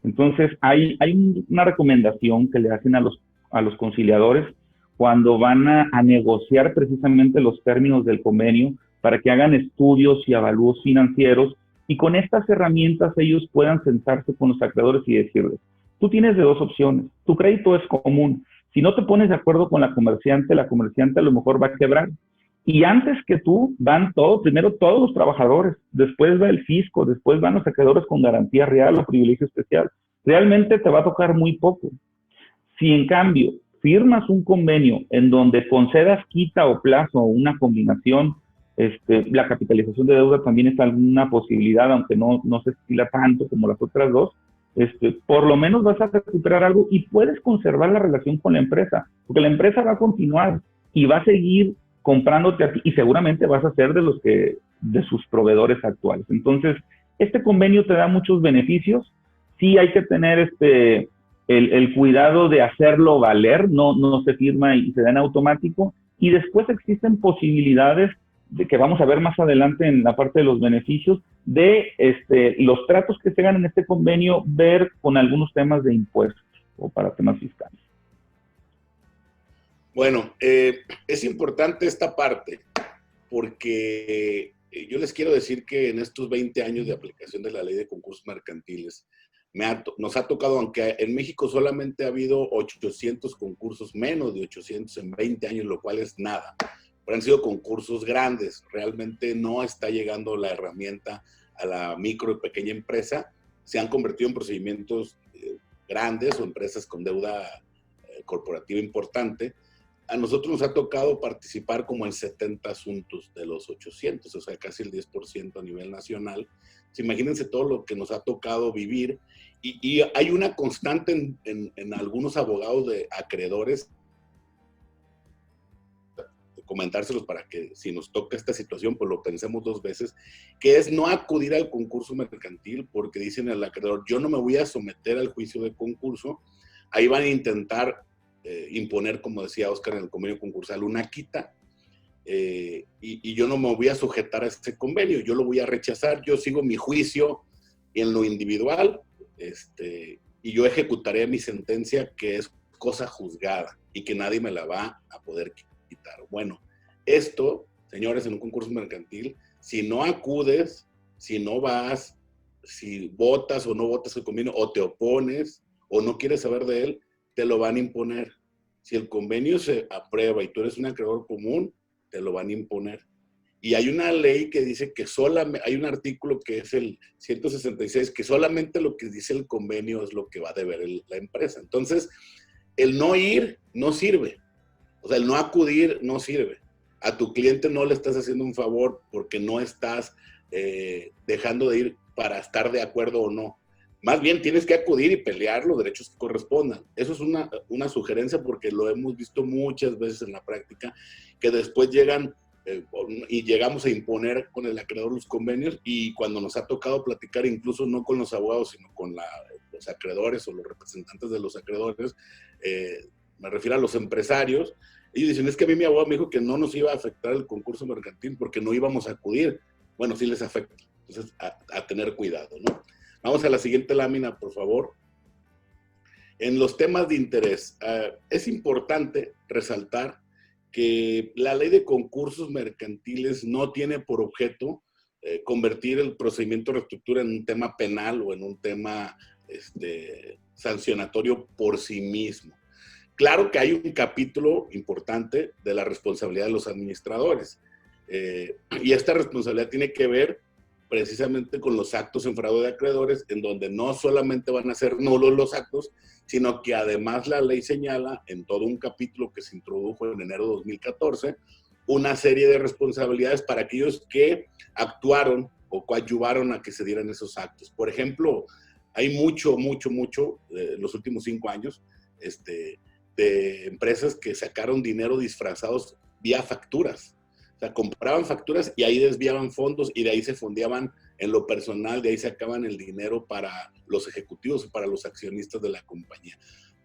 Entonces, hay una recomendación que le hacen a los conciliadores cuando van a negociar precisamente los términos del convenio para que hagan estudios y avalúos financieros y con estas herramientas ellos puedan sentarse con los acreedores y decirles, tú tienes de dos opciones, tu crédito es común, si no te pones de acuerdo con la comerciante a lo mejor va a quebrar. Y antes que tú van todos, primero todos los trabajadores, después va el fisco, después van los acreedores con garantía real o privilegio especial. Realmente te va a tocar muy poco. Si en cambio firmas un convenio en donde concedas quita o plazo o una combinación, la capitalización de deuda también es alguna posibilidad, aunque no se estila tanto como las otras dos, por lo menos vas a recuperar algo y puedes conservar la relación con la empresa, porque la empresa va a continuar y va a seguir comprándote a ti y seguramente vas a ser de sus proveedores actuales. Entonces, este convenio te da muchos beneficios. Sí hay que tener el cuidado de hacerlo valer, no se firma y se da en automático, y después existen posibilidades de que vamos a ver más adelante en la parte de los beneficios, de los tratos que se hagan en este convenio, ver con algunos temas de impuestos o para temas fiscales. Bueno, es importante esta parte porque yo les quiero decir que en estos 20 años de aplicación de la ley de concursos mercantiles, nos ha tocado, aunque en México solamente ha habido 800 concursos, menos de 800 en 20 años, lo cual es nada. Pero han sido concursos grandes. Realmente no está llegando la herramienta a la micro y pequeña empresa. Se han convertido en procedimientos grandes o empresas con deuda corporativa importante. A nosotros nos ha tocado participar como en 70 asuntos de los 800, o sea, casi el 10% a nivel nacional. Imagínense todo lo que nos ha tocado vivir. Y hay una constante en algunos abogados de acreedores, comentárselos para que si nos toca esta situación, pues lo pensemos dos veces, que es no acudir al concurso mercantil porque dicen al acreedor, yo no me voy a someter al juicio de concurso, ahí van a intentar imponer, como decía Oscar en el convenio concursal, una quita, y yo no me voy a sujetar a ese convenio, yo lo voy a rechazar, yo sigo mi juicio en lo individual, y yo ejecutaré mi sentencia, que es cosa juzgada y que nadie me la va a poder quitar. Bueno, esto, señores, en un concurso mercantil, si no acudes, si no vas, si votas o no votas el convenio, o te opones, o no quieres saber de él, te lo van a imponer. Si el convenio se aprueba y tú eres un acreedor común, te lo van a imponer. Y hay una ley que dice que solamente, hay un artículo que es el 166, que solamente lo que dice el convenio es lo que va a deber la empresa. Entonces, el no ir no sirve. O sea, el no acudir no sirve. A tu cliente no le estás haciendo un favor porque no estás dejando de ir para estar de acuerdo o no. Más bien tienes que acudir y pelear los derechos que correspondan. Eso es una sugerencia porque lo hemos visto muchas veces en la práctica, que después llegan y llegamos a imponer con el acreedor los convenios, y cuando nos ha tocado platicar, incluso no con los abogados, sino con los acreedores o los representantes de los acreedores, me refiero a los empresarios, ellos dicen, es que a mí mi abogado me dijo que no nos iba a afectar el concurso mercantil porque no íbamos a acudir. Bueno, sí les afecta. Entonces, a tener cuidado, ¿no? Vamos a la siguiente lámina, por favor. En los temas de interés, es importante resaltar que la ley de concursos mercantiles no tiene por objeto convertir el procedimiento de reestructura en un tema penal o en un tema sancionatorio por sí mismo. Claro que hay un capítulo importante de la responsabilidad de los administradores, y esta responsabilidad tiene que ver precisamente con los actos en fraude de acreedores, en donde no solamente van a ser nulos los actos, sino que además la ley señala en todo un capítulo que se introdujo en enero de 2014, una serie de responsabilidades para aquellos que actuaron o coadyuvaron a que se dieran esos actos. Por ejemplo, hay mucho los últimos 5 años, de empresas que sacaron dinero disfrazados vía facturas. O sea, compraban facturas y ahí desviaban fondos y de ahí se fondeaban en lo personal, de ahí sacaban el dinero para los ejecutivos y para los accionistas de la compañía.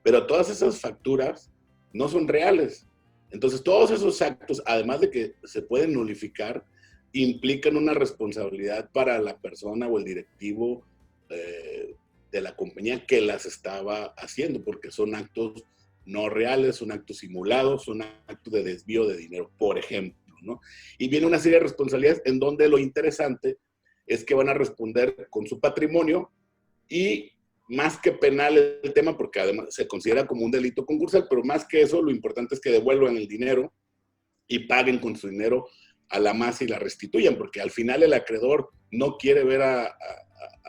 Pero todas esas facturas no son reales. Entonces, todos esos actos, además de que se pueden nulificar, implican una responsabilidad para la persona o el directivo de la compañía que las estaba haciendo, porque son actos no reales, son actos simulados, son actos de desvío de dinero, por ejemplo, ¿no? Y viene una serie de responsabilidades en donde lo interesante es que van a responder con su patrimonio, y más que penal el tema, porque además se considera como un delito concursal, pero más que eso, lo importante es que devuelvan el dinero y paguen con su dinero a la masa y la restituyan, porque al final el acreedor no quiere ver a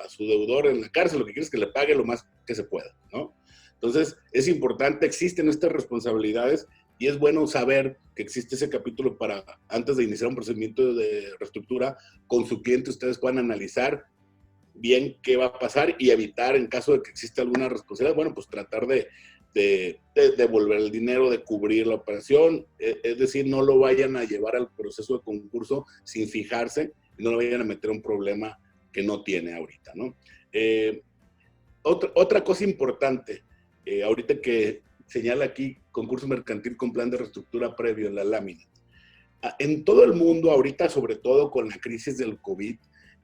su deudor en la cárcel, lo que quiere es que le pague lo más que se pueda, ¿no? Entonces, es importante, existen estas responsabilidades y es bueno saber que existe ese capítulo para, antes de iniciar un procedimiento de reestructura, con su cliente ustedes puedan analizar bien qué va a pasar y evitar, en caso de que exista alguna responsabilidad, bueno, pues tratar de devolver el dinero, de cubrir la operación, es decir, no lo vayan a llevar al proceso de concurso sin fijarse y no lo vayan a meter un problema que no tiene ahorita, ¿no? Otra cosa importante, ahorita que señala aquí concurso mercantil con plan de reestructura previo en la lámina. En todo el mundo, ahorita sobre todo con la crisis del COVID,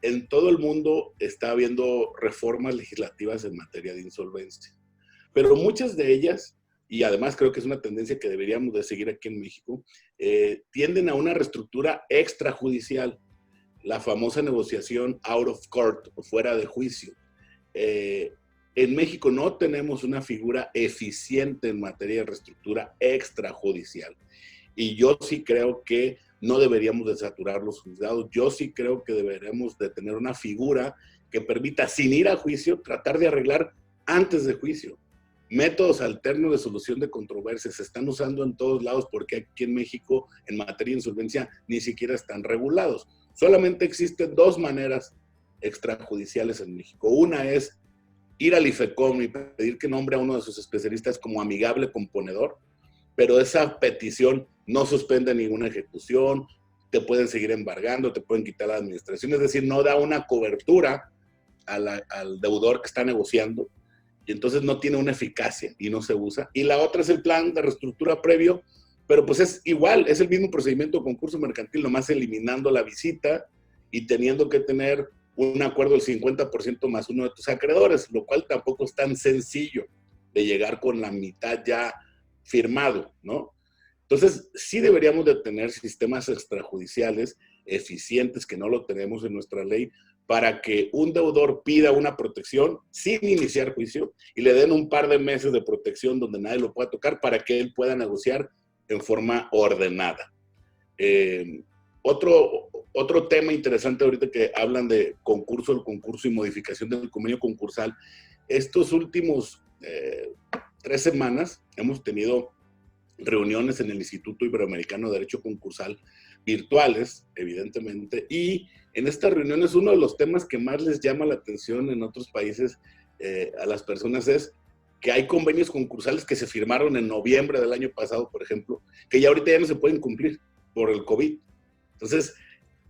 en todo el mundo está habiendo reformas legislativas en materia de insolvencia. Pero muchas de ellas, y además creo que es una tendencia que deberíamos de seguir aquí en México, tienden a una reestructura extrajudicial, la famosa negociación out of court, o fuera de juicio. En México no tenemos una figura eficiente en materia de reestructura extrajudicial. Y yo sí creo que no deberíamos de saturar los juzgados. Yo sí creo que deberíamos de tener una figura que permita, sin ir a juicio, tratar de arreglar antes de juicio. Métodos alternos de solución de controversias se están usando en todos lados, porque aquí en México, en materia de insolvencia, ni siquiera están regulados. Solamente existen 2 maneras extrajudiciales en México. Una es ir al IFECOM y pedir que nombre a uno de sus especialistas como amigable componedor, pero esa petición no suspende ninguna ejecución, te pueden seguir embargando, te pueden quitar la administración, es decir, no da una cobertura al deudor que está negociando, y entonces no tiene una eficacia y no se usa. Y la otra es el plan de reestructura previo, pero pues es igual, es el mismo procedimiento de concurso mercantil, nomás eliminando la visita y teniendo que tener un acuerdo del 50% más uno de tus acreedores, lo cual tampoco es tan sencillo. de llegar con la mitad ya firmado, ¿no? Entonces, sí deberíamos de tener sistemas extrajudiciales eficientes, que no lo tenemos en nuestra ley, para que un deudor pida una protección sin iniciar juicio y le den un par de meses de protección donde nadie lo pueda tocar para que él pueda negociar en forma ordenada. Otro tema interesante ahorita que hablan de el concurso y modificación del convenio concursal. Estos últimos 3 semanas hemos tenido reuniones en el Instituto Iberoamericano de Derecho Concursal, virtuales, evidentemente, y en estas reuniones uno de los temas que más les llama la atención en otros países a las personas es que hay convenios concursales que se firmaron en noviembre del año pasado, por ejemplo, que ya ahorita ya no se pueden cumplir por el COVID. Entonces,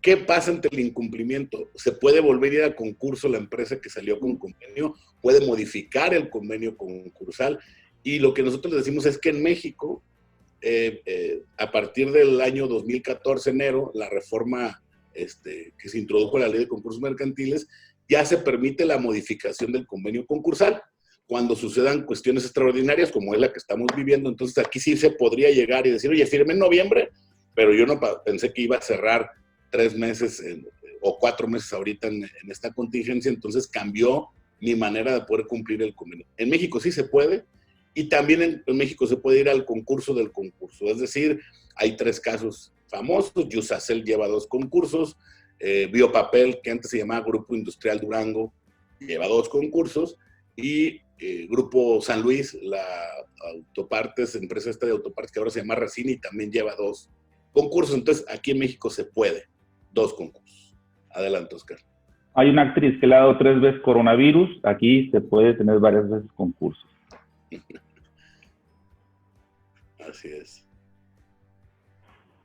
¿qué pasa ante el incumplimiento? ¿Se puede volver a ir a concurso la empresa que salió con convenio? ¿Puede modificar el convenio concursal? Y lo que nosotros decimos es que en México, a partir del año 2014, enero, la reforma que se introdujo en la ley de concursos mercantiles, ya se permite la modificación del convenio concursal cuando sucedan cuestiones extraordinarias como es la que estamos viviendo. Entonces aquí sí se podría llegar y decir, oye, firme en noviembre, pero yo no pensé que iba a cerrar 3 meses o 4 meses ahorita en esta contingencia, entonces cambió mi manera de poder cumplir el convenio. En México sí se puede, y también en México se puede ir al concurso del concurso. Es decir, hay 3 casos famosos. Yusacel lleva 2 concursos. Biopapel, que antes se llamaba Grupo Industrial Durango, lleva 2 concursos. Y Grupo San Luis, la autopartes, empresa esta de autopartes que ahora se llama Racini, también lleva 2 concursos. Entonces, aquí en México se puede 2 concursos. Adelante, Oscar. Hay una actriz que le ha dado 3 veces coronavirus. Aquí se puede tener varias veces concursos. Así es.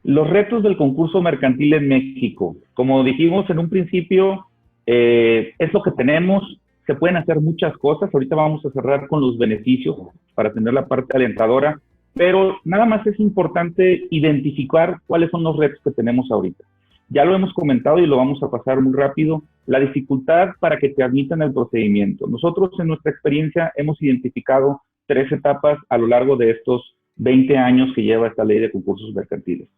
Los retos del concurso mercantil en México. Como dijimos en un principio, es lo que tenemos. Se pueden hacer muchas cosas. Ahorita vamos a cerrar con los beneficios para tener la parte alentadora, pero nada más es importante identificar cuáles son los retos que tenemos ahorita. Ya lo hemos comentado y lo vamos a pasar muy rápido. La dificultad para que te admitan el procedimiento. Nosotros en nuestra experiencia hemos identificado 3 etapas a lo largo de estos 20 años que lleva esta ley de concursos mercantiles.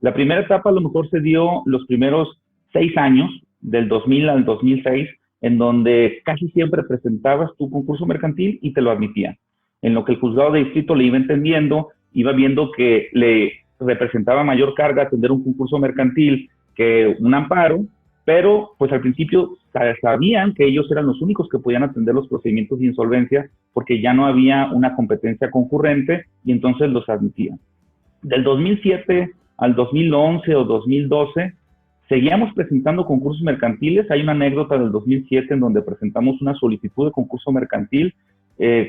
La primera etapa a lo mejor se dio los primeros 6 años, del 2000 al 2006, en donde casi siempre presentabas tu concurso mercantil y te lo admitían. En lo que el juzgado de distrito le iba entendiendo, iba viendo que le representaba mayor carga atender un concurso mercantil que un amparo, pero pues al principio sabían que ellos eran los únicos que podían atender los procedimientos de insolvencia porque ya no había una competencia concurrente y entonces los admitían. Del 2007 al 2011 o 2012 seguíamos presentando concursos mercantiles. Hay una anécdota del 2007 en donde presentamos una solicitud de concurso mercantil.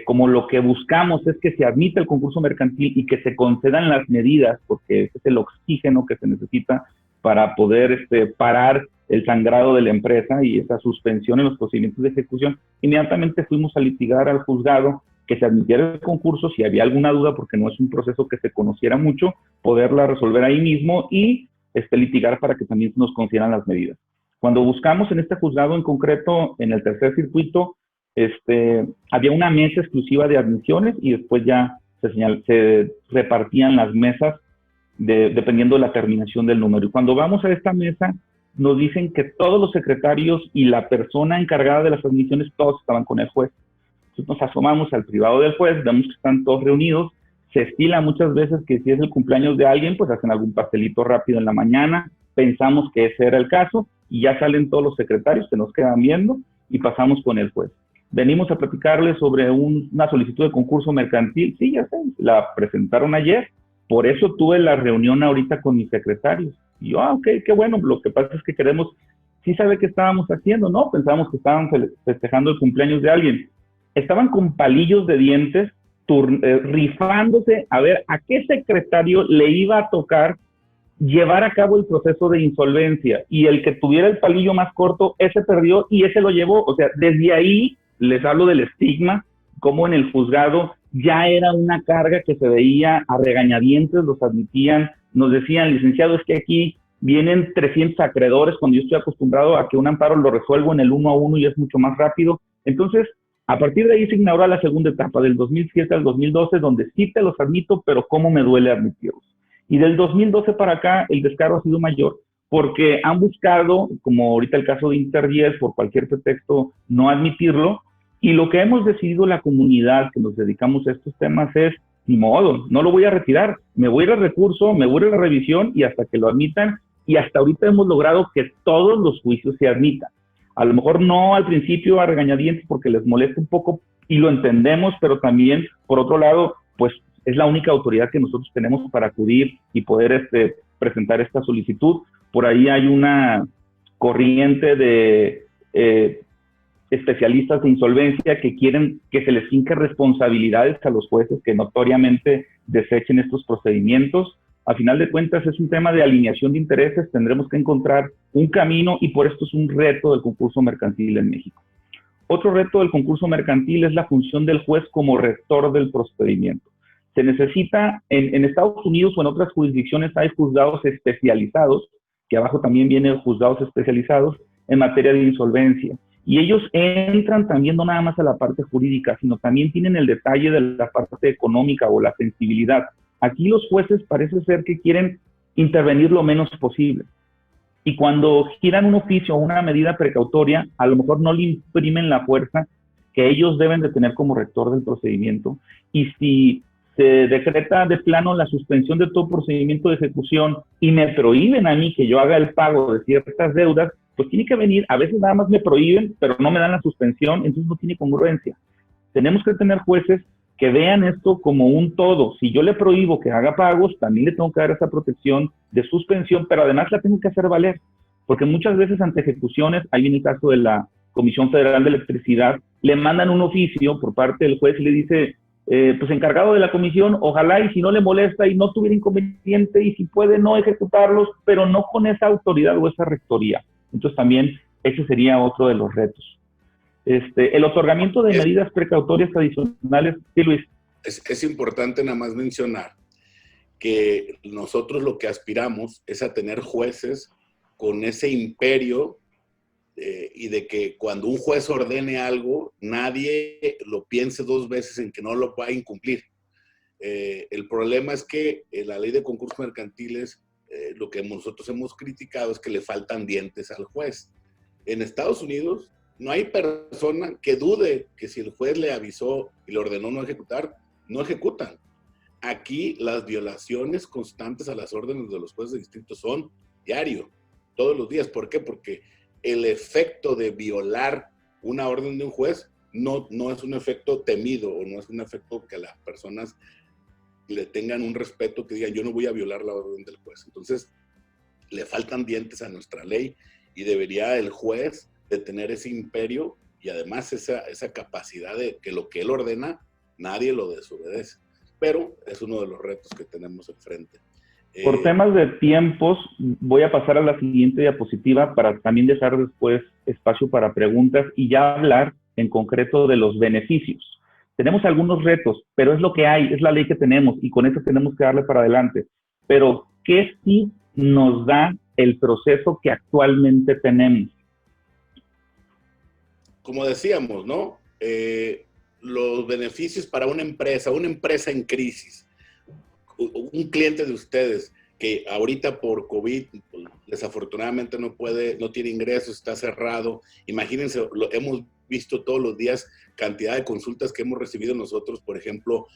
Como lo que buscamos es que se admita el concurso mercantil y que se concedan las medidas, porque ese es el oxígeno que se necesita para poder parar el sangrado de la empresa y esa suspensión en los procedimientos de ejecución. Inmediatamente fuimos a litigar al juzgado que se admitiera el concurso. Si había alguna duda, porque no es un proceso que se conociera mucho, poderla resolver ahí mismo y litigar para que también se nos consideraran las medidas. Cuando buscamos en este juzgado en concreto, en el tercer circuito, había una mesa exclusiva de admisiones y después ya se repartían las mesas dependiendo de la terminación del número. Y cuando vamos a esta mesa, nos dicen que todos los secretarios y la persona encargada de las admisiones, todos estaban con el juez. Entonces nos asomamos al privado del juez, vemos que están todos reunidos. Se estila muchas veces que si es el cumpleaños de alguien, pues hacen algún pastelito rápido en la mañana. Pensamos que ese era el caso y ya salen todos los secretarios, se nos quedan viendo y pasamos con el juez. Venimos a platicarles sobre una solicitud de concurso mercantil. Sí, ya sé, la presentaron ayer. Por eso tuve la reunión ahorita con mis secretarios. Y yo, ok, qué bueno. Lo que pasa es que queremos, sí sabe qué estábamos haciendo, ¿no? Pensábamos que estaban festejando el cumpleaños de alguien. Estaban con palillos de dientes, rifándose a ver a qué secretario le iba a tocar llevar a cabo el proceso de insolvencia. Y el que tuviera el palillo más corto, ese perdió y ese lo llevó. O sea, desde ahí les hablo del estigma, como en el juzgado ya era una carga que se veía a regañadientes, los admitían, nos decían, licenciado, es que aquí vienen 300 acreedores cuando yo estoy acostumbrado a que un amparo lo resuelvo en el 1 a 1 y es mucho más rápido. Entonces, A partir de ahí se inauguró la segunda etapa, del 2007 al 2012, donde sí te los admito, pero cómo me duele admitirlos. Y del 2012 para acá, el descaro ha sido mayor, porque han buscado, como ahorita el caso de Inter10, por cualquier pretexto, no admitirlo, y lo que hemos decidido la comunidad que nos dedicamos a estos temas es, ni modo, no lo voy a retirar, me voy a ir al recurso, me voy a ir a la revisión y hasta que lo admitan, y hasta ahorita hemos logrado que todos los juicios se admitan. A lo mejor no al principio a regañadientes porque les molesta un poco y lo entendemos, pero también, por otro lado, pues es la única autoridad que nosotros tenemos para acudir y poder presentar esta solicitud. Por ahí hay una corriente de especialistas de insolvencia que quieren que se les finque responsabilidades a los jueces que notoriamente desechen estos procedimientos. A final de cuentas es un tema de alineación de intereses, tendremos que encontrar un camino y por esto es un reto del concurso mercantil en México. Otro reto del concurso mercantil es la función del juez como rector del procedimiento. Se necesita, en Estados Unidos o en otras jurisdicciones hay juzgados especializados, que abajo también vienen juzgados especializados en materia de insolvencia. Y ellos entran también no nada más a la parte jurídica, sino también tienen el detalle de la parte económica o la sensibilidad. Aquí los jueces parece ser que quieren intervenir lo menos posible. Y cuando giran un oficio o una medida precautoria, a lo mejor no le imprimen la fuerza que ellos deben de tener como rector del procedimiento. Y si se decreta de plano la suspensión de todo procedimiento de ejecución y me prohíben a mí que yo haga el pago de ciertas deudas, pues tiene que venir, a veces nada más me prohíben, pero no me dan la suspensión, entonces no tiene congruencia. Tenemos que tener jueces que vean esto como un todo. Si yo le prohíbo que haga pagos, también le tengo que dar esa protección de suspensión, pero además la tengo que hacer valer, porque muchas veces ante ejecuciones, ahí en el caso de la Comisión Federal de Electricidad, le mandan un oficio por parte del juez y le dice, pues encargado de la comisión, ojalá y si no le molesta y no tuviera inconveniente y si puede no ejecutarlos, pero no con esa autoridad o esa rectoría. Entonces también ese sería otro de los retos. El otorgamiento de medidas precautorias adicionales. Sí, Luis. Es importante nada más mencionar que nosotros lo que aspiramos es a tener jueces con ese imperio y de que cuando un juez ordene algo, nadie lo piense dos veces en que no lo va a incumplir. El problema es que la ley de concursos mercantiles, lo que nosotros hemos criticado es que le faltan dientes al juez. En Estados Unidos no hay persona que dude que si el juez le avisó y le ordenó no ejecutar, no ejecutan. Aquí las violaciones constantes a las órdenes de los jueces de distrito son diario, todos los días. ¿Por qué? Porque el efecto de violar una orden de un juez no es un efecto temido o no es un efecto que las personas le tengan un respeto, que digan yo no voy a violar la orden del juez. Entonces le faltan dientes a nuestra ley y debería el juez de tener ese imperio y además esa capacidad de que lo que él ordena, nadie lo desobedece. Pero es uno de los retos que tenemos enfrente. Por temas de tiempos, voy a pasar a la siguiente diapositiva para también dejar después espacio para preguntas y ya hablar en concreto de los beneficios. Tenemos algunos retos, pero es lo que hay, es la ley que tenemos y con eso tenemos que darle para adelante. Pero, ¿qué sí nos da el proceso que actualmente tenemos? Como decíamos, ¿no? Los beneficios para una empresa en crisis, un cliente de ustedes que ahorita por COVID desafortunadamente no tiene ingresos, está cerrado. Imagínense, hemos visto todos los días cantidad de consultas que hemos recibido nosotros. Por ejemplo,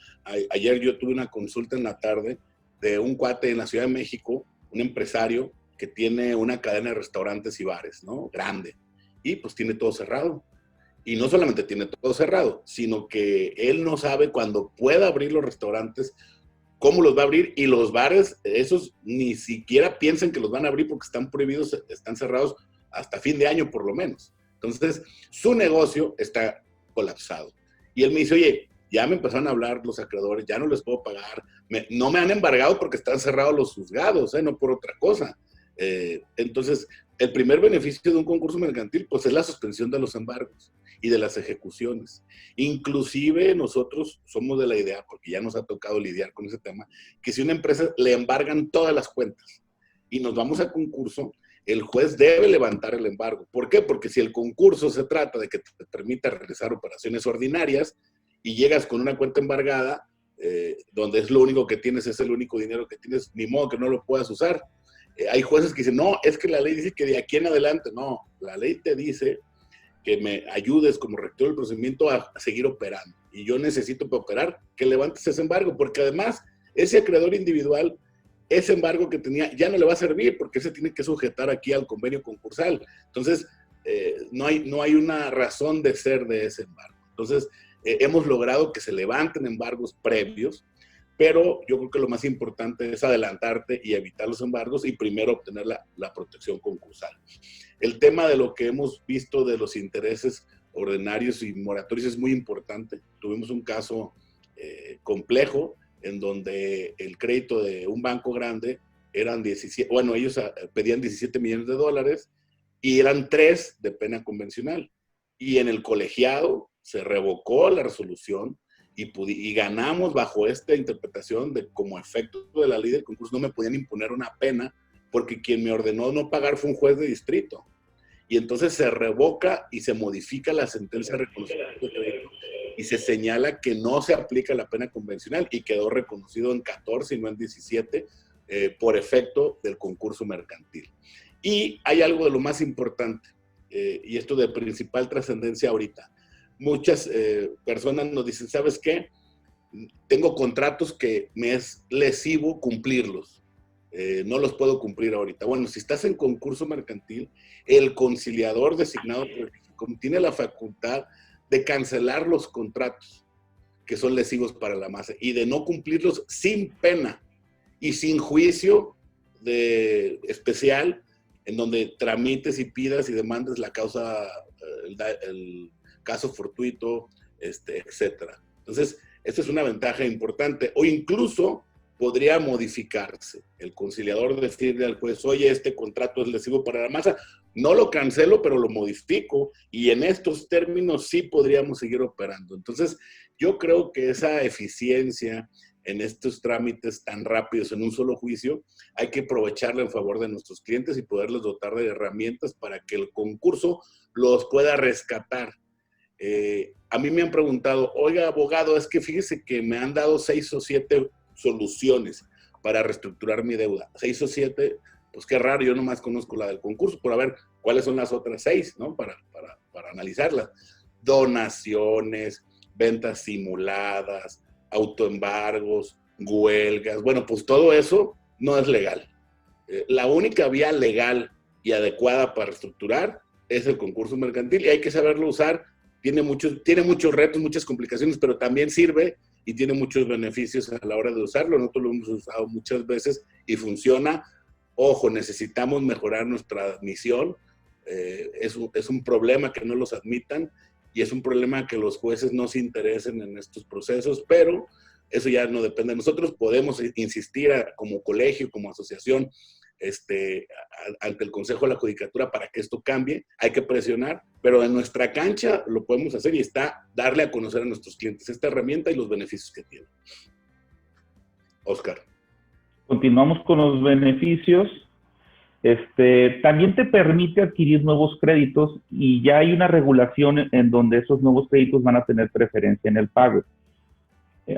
ayer yo tuve una consulta en la tarde de un cuate en la Ciudad de México, un empresario que tiene una cadena de restaurantes y bares, ¿no? Grande. Y pues tiene todo cerrado. Y no solamente tiene todo cerrado, sino que él no sabe cuándo pueda abrir los restaurantes, cómo los va a abrir, y los bares, esos ni siquiera piensan que los van a abrir porque están prohibidos, están cerrados hasta fin de año por lo menos. Entonces, su negocio está colapsado. Y él me dice, oye, ya me empezaron a hablar los acreedores, ya no les puedo pagar, no me han embargado porque están cerrados los juzgados, no por otra cosa. Entonces, el primer beneficio de un concurso mercantil, pues es la suspensión de los embargos y de las ejecuciones. Inclusive nosotros somos de la idea, porque ya nos ha tocado lidiar con ese tema, que si una empresa le embargan todas las cuentas y nos vamos a concurso, el juez debe levantar el embargo. ¿Por qué? Porque si el concurso se trata de que te permita realizar operaciones ordinarias y llegas con una cuenta embargada, donde es lo único que tienes, es el único dinero que tienes, ni modo que no lo puedas usar. Hay jueces que dicen, no, es que la ley dice que de aquí en adelante, no, la ley te dice que me ayudes como rector del procedimiento a seguir operando. Y yo necesito para operar que levantes ese embargo, porque además ese acreedor individual, ese embargo que tenía, ya no le va a servir, porque se tiene que sujetar aquí al convenio concursal. Entonces, no hay una razón de ser de ese embargo. Entonces, hemos logrado que se levanten embargos previos, pero yo creo que lo más importante es adelantarte y evitar los embargos y primero obtener la protección concursal. El tema de lo que hemos visto de los intereses ordinarios y moratorios es muy importante. Tuvimos un caso complejo en donde el crédito de un banco grande eran 17, bueno, ellos pedían 17 millones de dólares y eran 3 de pena convencional. Y en el colegiado se revocó la resolución y ganamos bajo esta interpretación de como efecto de la ley del concurso no me podían imponer una pena porque quien me ordenó no pagar fue un juez de distrito. Y entonces se revoca y se modifica la sentencia de reconocimiento de crédito y se señala que no se aplica la pena convencional y quedó reconocido en 14 y no en 17 por efecto del concurso mercantil. Y hay algo de lo más importante, y esto de principal trascendencia ahorita. Muchas personas nos dicen, ¿sabes qué? Tengo contratos que me es lesivo cumplirlos. No los puedo cumplir ahorita. Bueno, si estás en concurso mercantil, el conciliador designado por el FICOM tiene la facultad de cancelar los contratos que son lesivos para la masa y de no cumplirlos sin pena y sin juicio especial en donde tramites y pidas y demandes la causa, el caso fortuito, etcétera. Entonces, esta es una ventaja importante. O incluso podría modificarse. El conciliador decirle al juez, oye, este contrato es lesivo para la masa, no lo cancelo, pero lo modifico, y en estos términos sí podríamos seguir operando. Entonces, yo creo que esa eficiencia en estos trámites tan rápidos en un solo juicio, hay que aprovecharla en favor de nuestros clientes y poderles dotar de herramientas para que el concurso los pueda rescatar. A mí me han preguntado, oiga, abogado, es que fíjese que me han dado 6 o 7 soluciones para reestructurar mi deuda. 6 o 7, pues qué raro, yo nomás conozco la del concurso, por a ver cuáles son las otras 6, ¿no? Para analizarlas. Donaciones, ventas simuladas, autoembargos, huelgas. Bueno, pues todo eso no es legal. La única vía legal y adecuada para reestructurar es el concurso mercantil y hay que saberlo usar. Tiene muchos retos, muchas complicaciones, pero también sirve y tiene muchos beneficios a la hora de usarlo. Nosotros lo hemos usado muchas veces y funciona. Ojo, necesitamos mejorar nuestra admisión. Es un problema que no los admitan y es un problema que los jueces no se interesen en estos procesos, pero eso ya no depende de nosotros. Podemos insistir como colegio, como asociación, ante el Consejo de la Judicatura para que esto cambie. Hay que presionar, pero en nuestra cancha lo podemos hacer y está darle a conocer a nuestros clientes esta herramienta y los beneficios que tiene. Oscar. Continuamos con los beneficios. También te permite adquirir nuevos créditos y ya hay una regulación en donde esos nuevos créditos van a tener preferencia en el pago.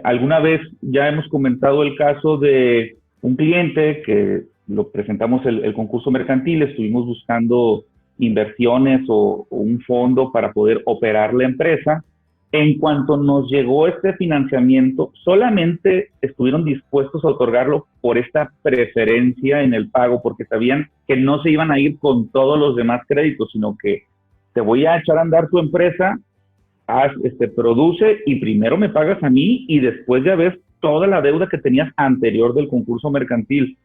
Alguna vez ya hemos comentado el caso de un cliente que lo presentamos el concurso mercantil, estuvimos buscando inversiones o un fondo para poder operar la empresa. En cuanto nos llegó este financiamiento, solamente estuvieron dispuestos a otorgarlo por esta preferencia en el pago, porque sabían que no se iban a ir con todos los demás créditos, sino que te voy a echar a andar tu empresa, produce y primero me pagas a mí y después ya ves toda la deuda que tenías anterior del concurso mercantil.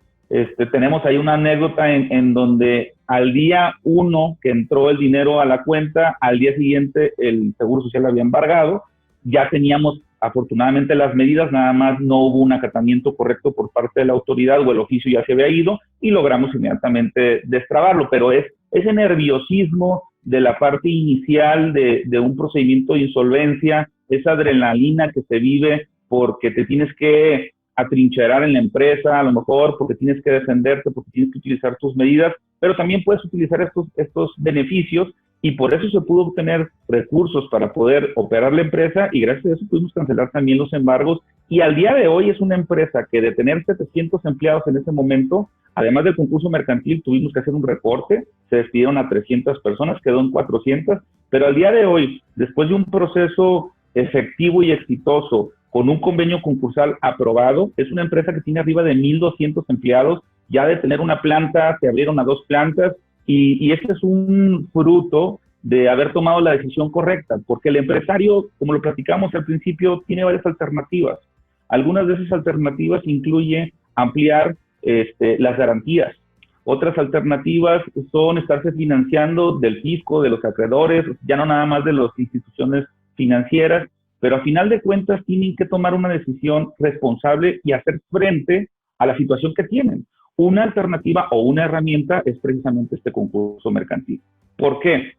Tenemos ahí una anécdota en donde al día 1 que entró el dinero a la cuenta, al día siguiente el Seguro Social había embargado, ya teníamos afortunadamente las medidas, nada más no hubo un acatamiento correcto por parte de la autoridad o el oficio ya se había ido y logramos inmediatamente destrabarlo, pero es ese nerviosismo de la parte inicial de un procedimiento de insolvencia, esa adrenalina que se vive porque te tienes que atrincherar en la empresa, a lo mejor porque tienes que defenderte, porque tienes que utilizar tus medidas, pero también puedes utilizar estos beneficios y por eso se pudo obtener recursos para poder operar la empresa y gracias a eso pudimos cancelar también los embargos y al día de hoy es una empresa que de tener 700 empleados en ese momento, además del concurso mercantil tuvimos que hacer un recorte, se despidieron a 300 personas, quedó en 400, pero al día de hoy, después de un proceso efectivo y exitoso, con un convenio concursal aprobado, es una empresa que tiene arriba de 1,200 empleados, ya de tener una planta, se abrieron a 2 plantas, y este es un fruto de haber tomado la decisión correcta, porque el empresario, como lo platicamos al principio, tiene varias alternativas. Algunas de esas alternativas incluye ampliar las garantías. Otras alternativas son estarse financiando del fisco, de los acreedores, ya no nada más de las instituciones financieras, pero a final de cuentas tienen que tomar una decisión responsable y hacer frente a la situación que tienen. Una alternativa o una herramienta es precisamente este concurso mercantil. ¿Por qué?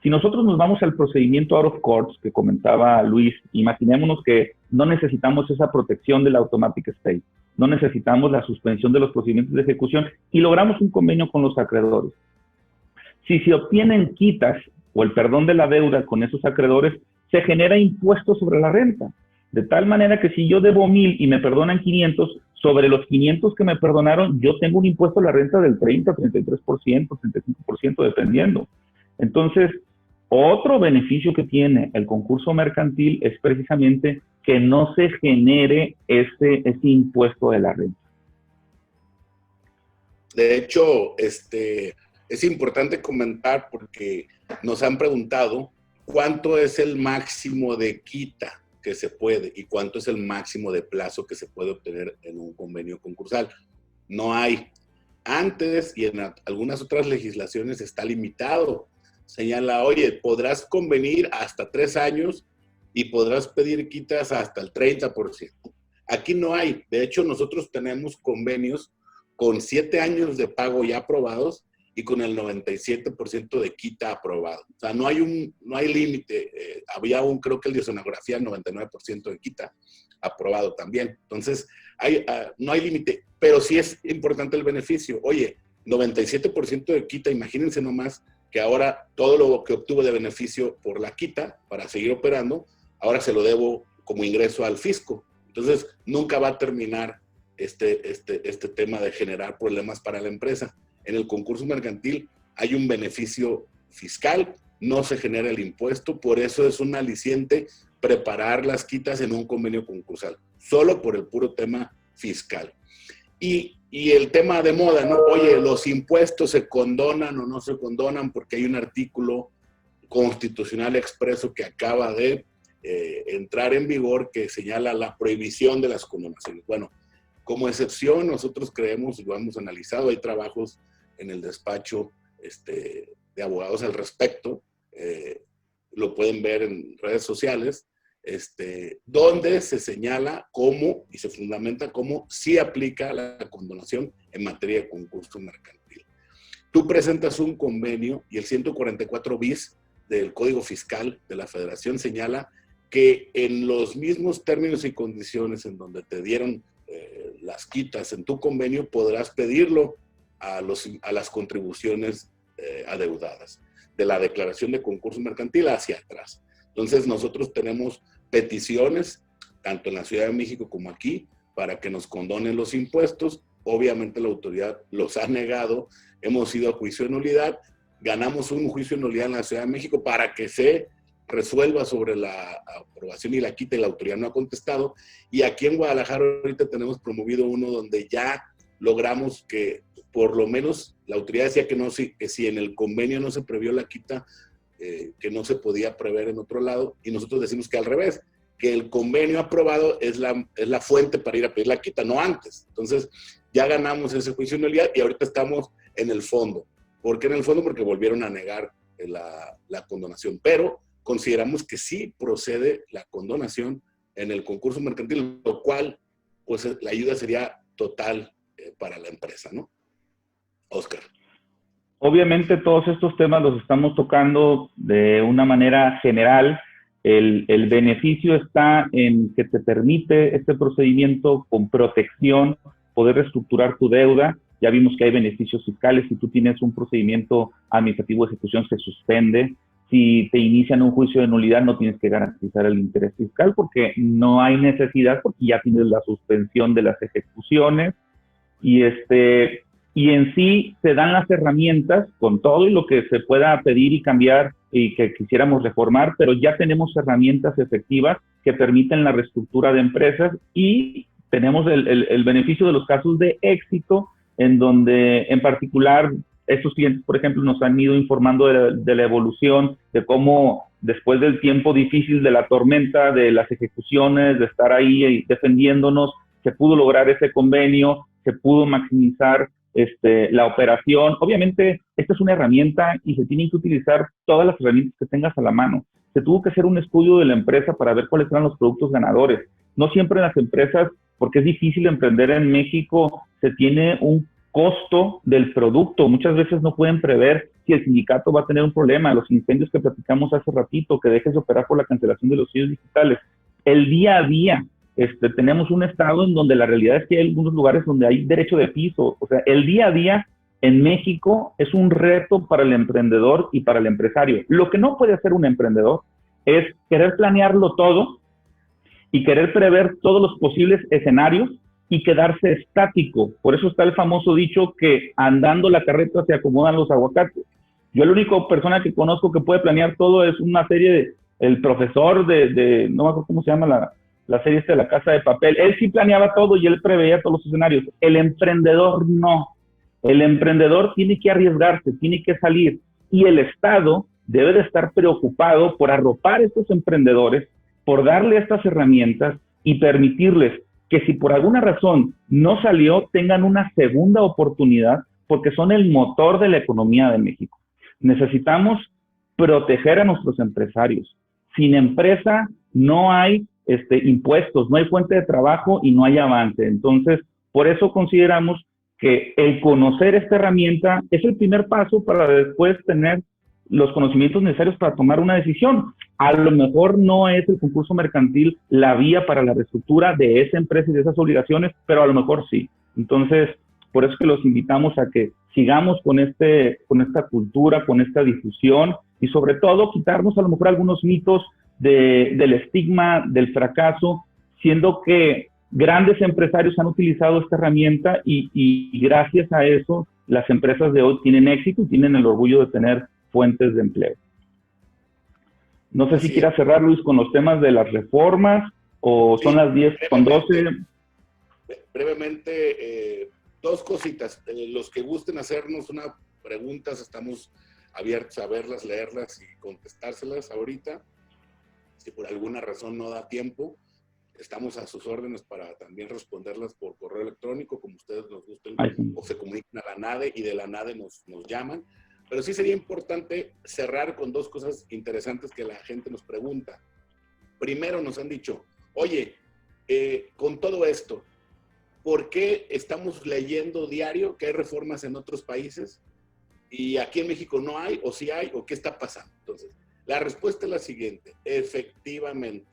Si nosotros nos vamos al procedimiento out of courts que comentaba Luis, imaginémonos que no necesitamos esa protección del automatic stay, no necesitamos la suspensión de los procedimientos de ejecución y logramos un convenio con los acreedores. Si se obtienen quitas o el perdón de la deuda con esos acreedores, se genera impuesto sobre la renta. De tal manera que si yo debo 1,000 y me perdonan 500, sobre los 500 que me perdonaron, yo tengo un impuesto a la renta del 30, 33%, 35%, dependiendo. Entonces, otro beneficio que tiene el concurso mercantil es precisamente que no se genere ese impuesto de la renta. De hecho, es importante comentar porque nos han preguntado cuánto es el máximo de quita que se puede y cuánto es el máximo de plazo que se puede obtener en un convenio concursal. No hay. Antes y en algunas otras legislaciones está limitado. Señala, oye, podrás convenir hasta 3 años y podrás pedir quitas hasta el 30%. Aquí no hay. De hecho, nosotros tenemos convenios con 7 años de pago ya aprobados y con el 97% de quita aprobado. O sea, no hay límite. Había creo que el de sonografía, 99% de quita aprobado también. Entonces, no hay límite, pero sí es importante el beneficio. Oye, 97% de quita, imagínense nomás que ahora todo lo que obtuve de beneficio por la quita para seguir operando, ahora se lo debo como ingreso al fisco. Entonces, nunca va a terminar este tema de generar problemas para la empresa. En el concurso mercantil hay un beneficio fiscal, no se genera el impuesto, por eso es un aliciente preparar las quitas en un convenio concursal, solo por el puro tema fiscal. Y el tema de moda, ¿no? Oye, los impuestos se condonan o no se condonan porque hay un artículo constitucional expreso que acaba de entrar en vigor que señala la prohibición de las condonaciones. Bueno, como excepción, nosotros creemos y lo hemos analizado, hay trabajos en el despacho de abogados al respecto, lo pueden ver en redes sociales, donde se señala cómo y se fundamenta cómo sí aplica la condonación en materia de concurso mercantil. Tú presentas un convenio y el 144 bis del Código Fiscal de la Federación señala que en los mismos términos y condiciones en donde te dieron las quitas en tu convenio, podrás pedirlo a las contribuciones adeudadas, de la declaración de concurso mercantil hacia atrás. Entonces, nosotros tenemos peticiones, tanto en la Ciudad de México como aquí, para que nos condonen los impuestos. Obviamente la autoridad los ha negado, hemos ido a juicio de nulidad, ganamos un juicio de nulidad en la Ciudad de México para que se resuelva sobre la aprobación y la quita y la autoridad no ha contestado. Y aquí en Guadalajara ahorita tenemos promovido uno donde ya logramos que por lo menos la autoridad decía que si en el convenio no se previó la quita, que no se podía prever en otro lado, y nosotros decimos que al revés, que el convenio aprobado es la fuente para ir a pedir la quita, no antes. Entonces ya ganamos ese juicio de nulidad y ahorita estamos en el fondo. ¿Por qué en el fondo? Porque volvieron a negar la condonación, pero consideramos que sí procede la condonación en el concurso mercantil, lo cual, pues la ayuda sería total para la empresa, ¿no? Oscar. Obviamente todos estos temas los estamos tocando de una manera general, El beneficio está en que te permite este procedimiento con protección poder reestructurar tu deuda. Ya vimos que hay beneficios fiscales. Si tú tienes un procedimiento administrativo de ejecución, se suspende. Si te inician un juicio de nulidad, no tienes que garantizar el interés fiscal porque no hay necesidad, porque ya tienes la suspensión de las ejecuciones. Y en sí se dan las herramientas con todo y lo que se pueda pedir y cambiar y que quisiéramos reformar, pero ya tenemos herramientas efectivas que permiten la reestructura de empresas y tenemos el beneficio de los casos de éxito en donde en particular estos clientes, por ejemplo, nos han ido informando de la evolución, de cómo después del tiempo difícil de la tormenta, de las ejecuciones, de estar ahí defendiéndonos, se pudo lograr ese convenio, se pudo maximizar la operación. Obviamente, esta es una herramienta y se tienen que utilizar todas las herramientas que tengas a la mano. Se tuvo que hacer un estudio de la empresa para ver cuáles eran los productos ganadores. No siempre en las empresas, porque es difícil emprender en México, se tiene un costo del producto. Muchas veces no pueden prever si el sindicato va a tener un problema, los incendios que platicamos hace ratito, que dejes de operar por la cancelación de los sellos digitales. El día a día, tenemos un estado en donde la realidad es que hay algunos lugares donde hay derecho de piso. O sea, el día a día en México es un reto para el emprendedor y para el empresario. Lo que no puede hacer un emprendedor es querer planearlo todo y querer prever todos los posibles escenarios y quedarse estático. Por eso está el famoso dicho que andando la carreta se acomodan los aguacates. Yo la única persona que conozco que puede planear todo es una serie de, el profesor no me acuerdo cómo se llama la serie de La Casa de Papel. Él sí planeaba todo y él preveía todos los escenarios. El emprendedor no. El emprendedor tiene que arriesgarse, tiene que salir. Y el Estado debe de estar preocupado por arropar a estos emprendedores, por darle estas herramientas y permitirles que si por alguna razón no salió, tengan una segunda oportunidad porque son el motor de la economía de México. Necesitamos proteger a nuestros empresarios. Sin empresa no hay impuestos, no hay fuente de trabajo y no hay avance. Entonces, por eso consideramos que el conocer esta herramienta es el primer paso para después tener los conocimientos necesarios para tomar una decisión. A lo mejor no es el concurso mercantil la vía para la reestructura de esa empresa y de esas obligaciones, pero a lo mejor sí. Entonces, por eso que los invitamos a que sigamos con esta cultura, con esta difusión y sobre todo quitarnos a lo mejor algunos mitos del estigma del fracaso, siendo que grandes empresarios han utilizado esta herramienta y gracias a eso las empresas de hoy tienen éxito y tienen el orgullo de tener fuentes de empleo. No sé si quieras cerrar, Luis, con los temas de las reformas o son las 10:12. Brevemente, dos cositas. Los que gusten hacernos unas preguntas, estamos abiertos a verlas, leerlas y contestárselas ahorita. Si por alguna razón no da tiempo, estamos a sus órdenes para también responderlas por correo electrónico, como ustedes nos gusten, o se comunican a la NADE y de la NADE nos llaman. Pero sí sería importante cerrar con dos cosas interesantes que la gente nos pregunta. Primero nos han dicho, oye, con todo esto, ¿por qué estamos leyendo diario que hay reformas en otros países y aquí en México no hay, o sí hay, o qué está pasando? Entonces, la respuesta es la siguiente. Efectivamente,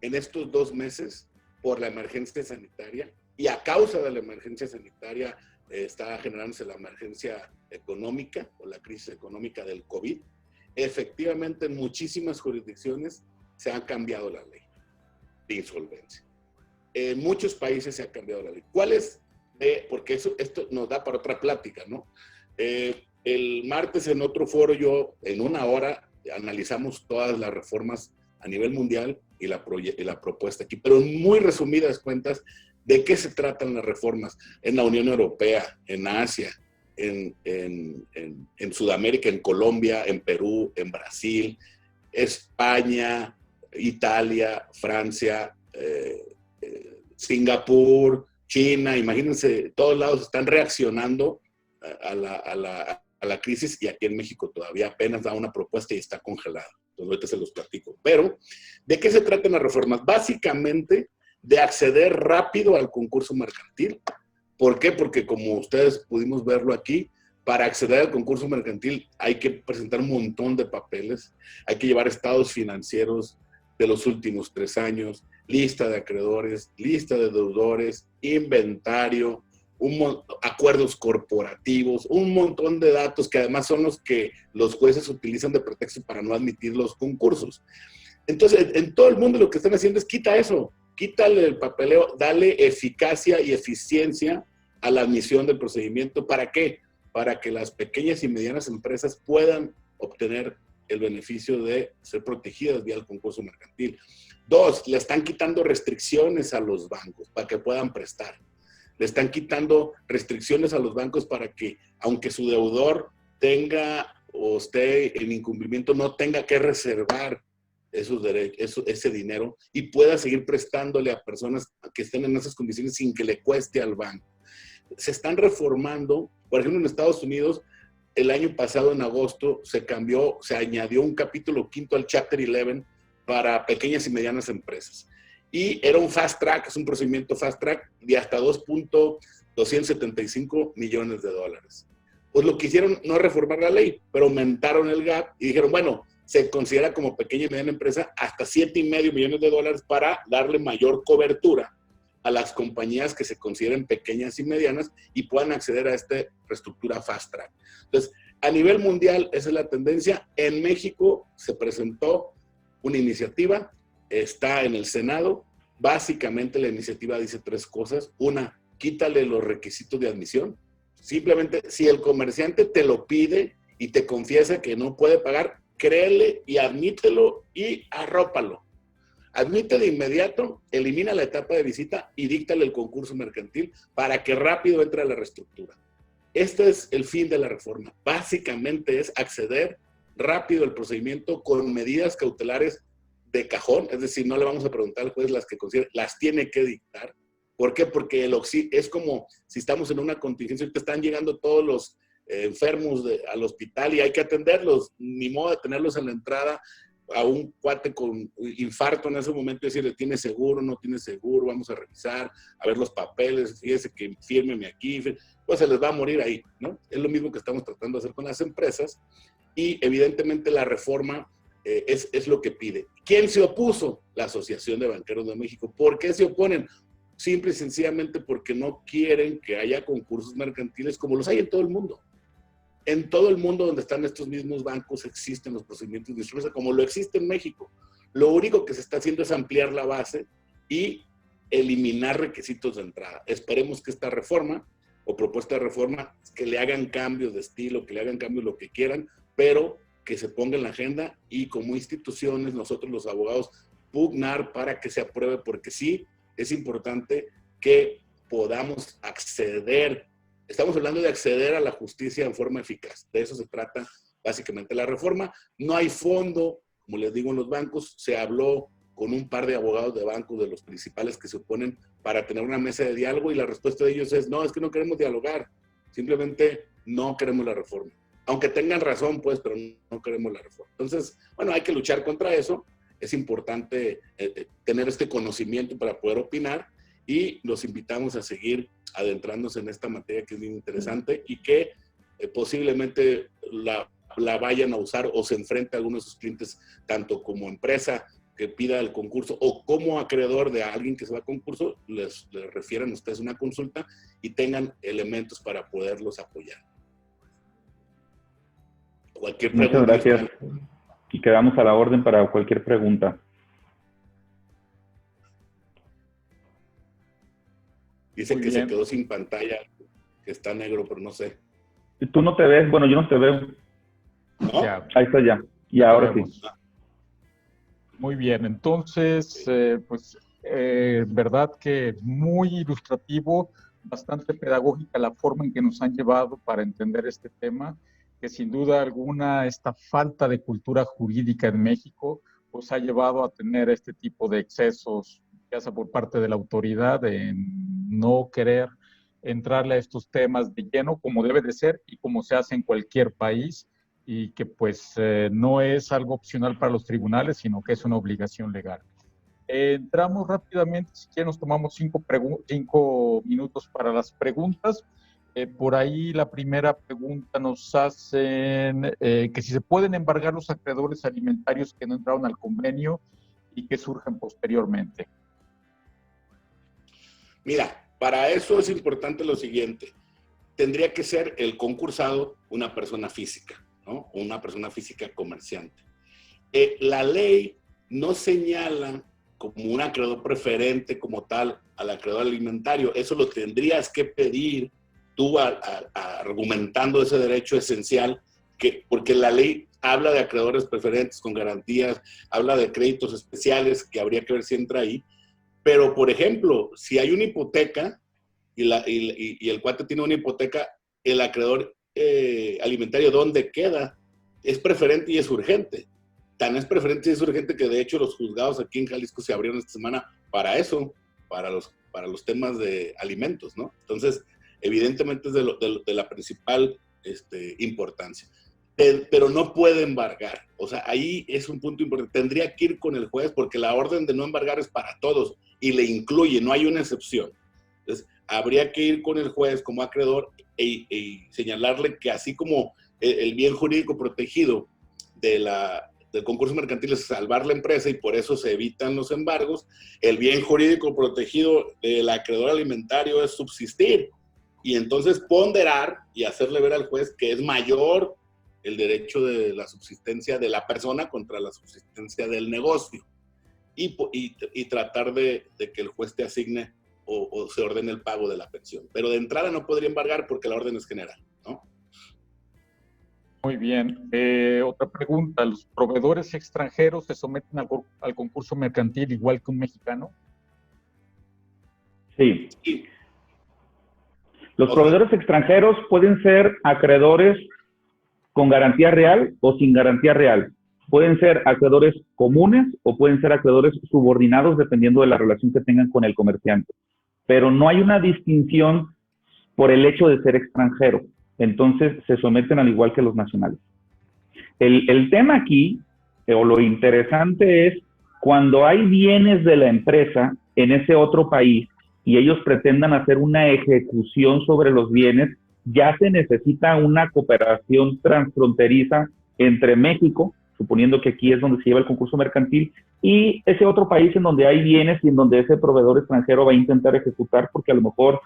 en estos 2 meses, por la emergencia sanitaria, y a causa de la emergencia sanitaria, está generándose la emergencia económica o la crisis económica del COVID, efectivamente en muchísimas jurisdicciones se ha cambiado la ley de insolvencia. En muchos países se ha cambiado la ley. ¿Cuál es? Porque esto nos da para otra plática, ¿no? El martes en otro foro en 1 hora, analizamos todas las reformas a nivel mundial y la propuesta aquí, pero en muy resumidas cuentas, ¿de qué se tratan las reformas en la Unión Europea, en Asia, en Sudamérica, en Colombia, en Perú, en Brasil, España, Italia, Francia, Singapur, China? Imagínense, todos lados están reaccionando a la crisis y aquí en México todavía apenas da una propuesta y está congelada. Entonces ahorita se los platico. Pero, ¿de qué se tratan las reformas? Básicamente, de acceder rápido al concurso mercantil. ¿Por qué? Porque como ustedes pudimos verlo aquí, Para acceder al concurso mercantil hay que presentar un montón de papeles, hay que llevar estados financieros de los últimos 3 años, lista de acreedores, lista de deudores, inventario, acuerdos corporativos, un montón de datos que además son los que los jueces utilizan de pretexto para no admitir los concursos. Entonces, en todo el mundo lo que están haciendo es quita eso, quítale el papeleo, dale eficacia y eficiencia a la admisión del procedimiento. ¿Para qué? Para que las pequeñas y medianas empresas puedan obtener el beneficio de ser protegidas vía el concurso mercantil. 2, le están quitando restricciones a los bancos para que puedan prestar. Le están quitando restricciones a los bancos para que, aunque su deudor tenga o esté en incumplimiento, no tenga que reservar esos derechos, ese dinero y pueda seguir prestándole a personas que estén en esas condiciones sin que le cueste al banco. Se están reformando, por ejemplo, en Estados Unidos, el año pasado, en agosto, se añadió un capítulo 5 al Chapter 11 para pequeñas y medianas empresas. Y era un fast track, es un procedimiento fast track de hasta $2.275 millones. Pues lo que hicieron no reformar la ley, pero aumentaron el gap y dijeron, bueno, se considera como pequeña y mediana empresa hasta $7.5 millones para darle mayor cobertura a las compañías que se consideren pequeñas y medianas y puedan acceder a esta reestructura fast track. Entonces, a nivel mundial, esa es la tendencia. En México se presentó una iniciativa, está en el Senado. Básicamente la iniciativa dice 3 cosas. Una, quítale los requisitos de admisión. Simplemente, si el comerciante te lo pide y te confiesa que no puede pagar, créele y admítelo y arrópalo. Admite de inmediato, elimina la etapa de visita y díctale el concurso mercantil para que rápido entre a la reestructura. Este es el fin de la reforma. Básicamente es acceder rápido al procedimiento con medidas cautelares de cajón, es decir, no le vamos a preguntar al juez las que considere, las tiene que dictar. ¿Por qué? Porque es como si estamos en una contingencia y te están llegando todos los enfermos al hospital y hay que atenderlos, ni modo de tenerlos en la entrada a un cuate con infarto en ese momento y decirle, ¿tiene seguro? ¿No tiene seguro? Vamos a revisar, a ver los papeles, fíjese que fírmeme aquí, pues se les va a morir ahí, ¿no? Es lo mismo que estamos tratando de hacer con las empresas y evidentemente la reforma es lo que pide. ¿Quién se opuso? La Asociación de Banqueros de México. ¿Por qué se oponen? Simple y sencillamente porque no quieren que haya concursos mercantiles como los hay en todo el mundo. En todo el mundo donde están estos mismos bancos existen los procedimientos de insolvencia, como lo existe en México. Lo único que se está haciendo es ampliar la base y eliminar requisitos de entrada. Esperemos que esta reforma o propuesta de reforma, que le hagan cambios de estilo, que le hagan cambios lo que quieran, pero que se ponga en la agenda y como instituciones, nosotros los abogados, pugnar para que se apruebe, porque sí, es importante que podamos acceder. Estamos hablando de acceder a la justicia en forma eficaz. De eso se trata básicamente la reforma. No hay fondo, como les digo, en los bancos. Se habló con un par de abogados de bancos, de los principales que se oponen, para tener una mesa de diálogo y la respuesta de ellos es, no, es que no queremos dialogar. Simplemente no queremos la reforma. Aunque tengan razón, pues, pero no queremos la reforma. Entonces, bueno, hay que luchar contra eso. Es importante tener este conocimiento para poder opinar y los invitamos a seguir adentrándose en esta materia que es bien interesante y que posiblemente la vayan a usar o se enfrente a algunos de sus clientes, tanto como empresa que pida el concurso o como acreedor de alguien que se va a concurso, les refieran ustedes una consulta y tengan elementos para poderlos apoyar. Cualquier pregunta. Muchas gracias. Y quedamos a la orden para cualquier pregunta. Dice que se quedó sin pantalla, que está negro, pero no sé. Tú no te ves, bueno, yo no te veo. ¿No? Ya. Ahí está ya. Y ahora sí. Muy bien, entonces, verdad que muy ilustrativo, bastante pedagógica la forma en que nos han llevado para entender este tema, que sin duda alguna esta falta de cultura jurídica en México pues ha llevado a tener este tipo de excesos, ya sea por parte de la autoridad en no querer entrarle a estos temas de lleno como debe de ser y como se hace en cualquier país, y que pues no es algo opcional para los tribunales, sino que es una obligación legal. Entramos rápidamente, si quieren nos tomamos 5 minutos para las preguntas. Por ahí la primera pregunta nos hacen que si se pueden embargar los acreedores alimentarios que no entraron al convenio y que surgen posteriormente. Mira, para eso es importante lo siguiente. Tendría que ser el concursado una persona física, ¿no? O una persona física comerciante. La ley no señala como un acreedor preferente como tal al acreedor alimentario. Eso lo tendrías que pedir tú argumentando ese derecho esencial, porque la ley habla de acreedores preferentes con garantías, habla de créditos especiales que habría que ver si entra ahí. Pero, por ejemplo, si hay una hipoteca y el cuate tiene una hipoteca, el acreedor alimentario, ¿dónde queda? Es preferente y es urgente. Tan es preferente y es urgente que de hecho los juzgados aquí en Jalisco se abrieron esta semana para eso, para los temas de alimentos, ¿no? Entonces, evidentemente es de la principal importancia. Pero no puede embargar. O sea, ahí es un punto importante. Tendría que ir con el juez porque la orden de no embargar es para todos y le incluye, no hay una excepción. Entonces, habría que ir con el juez como acreedor y señalarle que así como el bien jurídico protegido del concurso mercantil es salvar la empresa y por eso se evitan los embargos, el bien jurídico protegido del acreedor alimentario es subsistir y entonces ponderar y hacerle ver al juez que es mayor el derecho de la subsistencia de la persona contra la subsistencia del negocio y tratar de que el juez te asigne o se ordene el pago de la pensión. Pero de entrada no podría embargar porque la orden es general, ¿no? Muy bien. Otra pregunta. ¿Los proveedores extranjeros se someten al concurso mercantil igual que un mexicano? Sí. Los proveedores extranjeros pueden ser acreedores con garantía real o sin garantía real. Pueden ser acreedores comunes o pueden ser acreedores subordinados dependiendo de la relación que tengan con el comerciante. Pero no hay una distinción por el hecho de ser extranjero. Entonces se someten al igual que los nacionales. El tema aquí, o lo interesante es, cuando hay bienes de la empresa en ese otro país y ellos pretendan hacer una ejecución sobre los bienes, ya se necesita una cooperación transfronteriza entre México, suponiendo que aquí es donde se lleva el concurso mercantil, y ese otro país en donde hay bienes y en donde ese proveedor extranjero va a intentar ejecutar, porque a lo mejor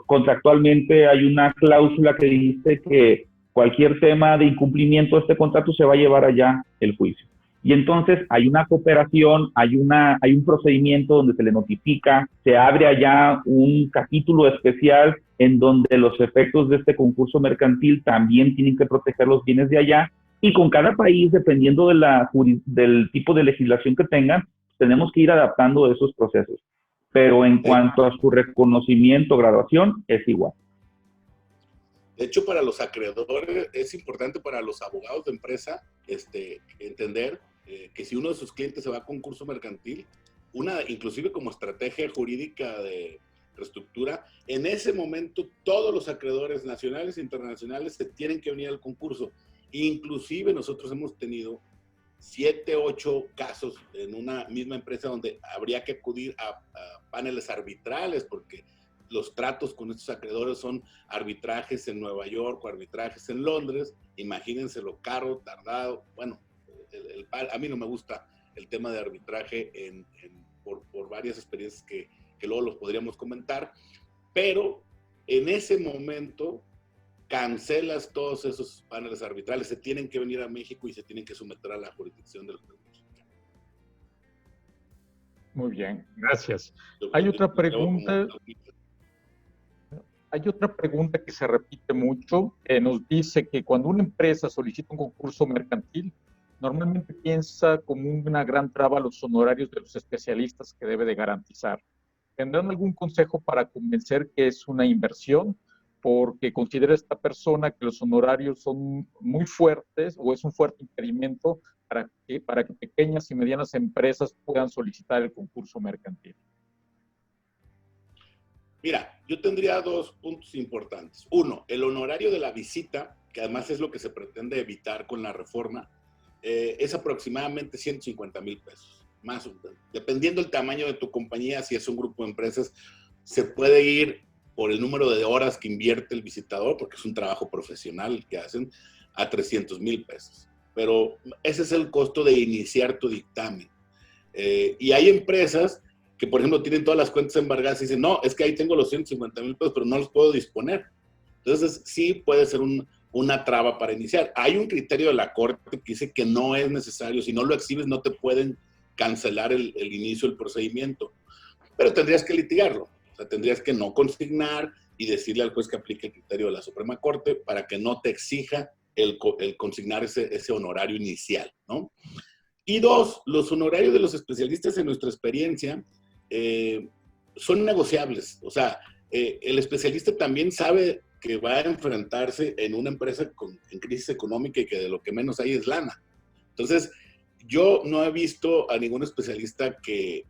contractualmente hay una cláusula que dice que cualquier tema de incumplimiento de este contrato se va a llevar allá el juicio. Y entonces hay una cooperación, hay un procedimiento donde se le notifica, se abre allá un capítulo especial en donde los efectos de este concurso mercantil también tienen que proteger los bienes de allá. Y con cada país, dependiendo del tipo de legislación que tengan, tenemos que ir adaptando esos procesos. Pero en cuanto a su reconocimiento, graduación, es igual. De hecho, para los acreedores es importante para los abogados de empresa entender que si uno de sus clientes se va a concurso mercantil, inclusive como estrategia jurídica de reestructura, en ese momento todos los acreedores nacionales e internacionales se tienen que unir al concurso. Inclusive nosotros hemos tenido 7, 8 casos en una misma empresa donde habría que acudir a paneles arbitrales porque los tratos con estos acreedores son arbitrajes en Nueva York o arbitrajes en Londres. Imagínense lo caro, tardado. Bueno, a mí no me gusta el tema de arbitraje por varias experiencias que luego los podríamos comentar, pero en ese momento cancelas todos esos paneles arbitrales, se tienen que venir a México y se tienen que someter a la jurisdicción del juez. Muy bien, gracias. Hay otra pregunta que se repite mucho, nos dice que cuando una empresa solicita un concurso mercantil, normalmente piensa como una gran traba los honorarios de los especialistas que debe de garantizar. ¿Tendrán algún consejo para convencer que es una inversión? Porque considera esta persona que los honorarios son muy fuertes o es un fuerte impedimento para que pequeñas y medianas empresas puedan solicitar el concurso mercantil. Mira, yo tendría 2 puntos importantes. Uno, el honorario de la visita, que además es lo que se pretende evitar con la reforma, es aproximadamente 150,000 pesos. Más, dependiendo del tamaño de tu compañía, si es un grupo de empresas, se puede ir por el número de horas que invierte el visitador, porque es un trabajo profesional que hacen, a 300,000 pesos. Pero ese es el costo de iniciar tu dictamen. Y hay empresas que, por ejemplo, tienen todas las cuentas embargadas y dicen, no, es que ahí tengo los 150,000 pesos, pero no los puedo disponer. Entonces, sí puede ser una traba para iniciar. Hay un criterio de la Corte que dice que no es necesario. Si no lo exhibes, no te pueden cancelar el inicio del procedimiento. Pero tendrías que litigarlo. O sea, tendrías que no consignar y decirle al juez que aplique el criterio de la Suprema Corte para que no te exija el consignar ese honorario inicial, ¿no? Y dos, los honorarios de los especialistas en nuestra experiencia son negociables. O sea, el especialista también sabe que va a enfrentarse en una empresa en crisis económica y que de lo que menos hay es lana. Entonces, yo no he visto a ningún especialista que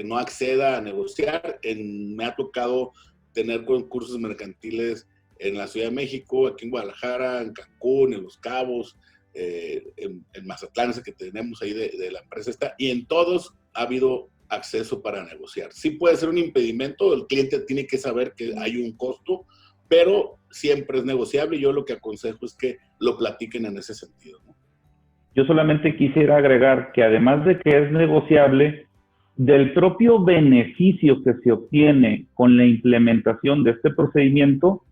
no acceda a negociar. Me ha tocado tener concursos mercantiles en la Ciudad de México, aquí en Guadalajara, en Cancún, en Los Cabos, en Mazatlán, ese que tenemos ahí de la empresa esta, y en todos ha habido acceso para negociar. Sí puede ser un impedimento, el cliente tiene que saber que hay un costo, pero siempre es negociable y yo lo que aconsejo es que lo platiquen en ese sentido, ¿no? Yo solamente quisiera agregar que además de que es negociable, del propio beneficio que se obtiene con la implementación de este procedimiento,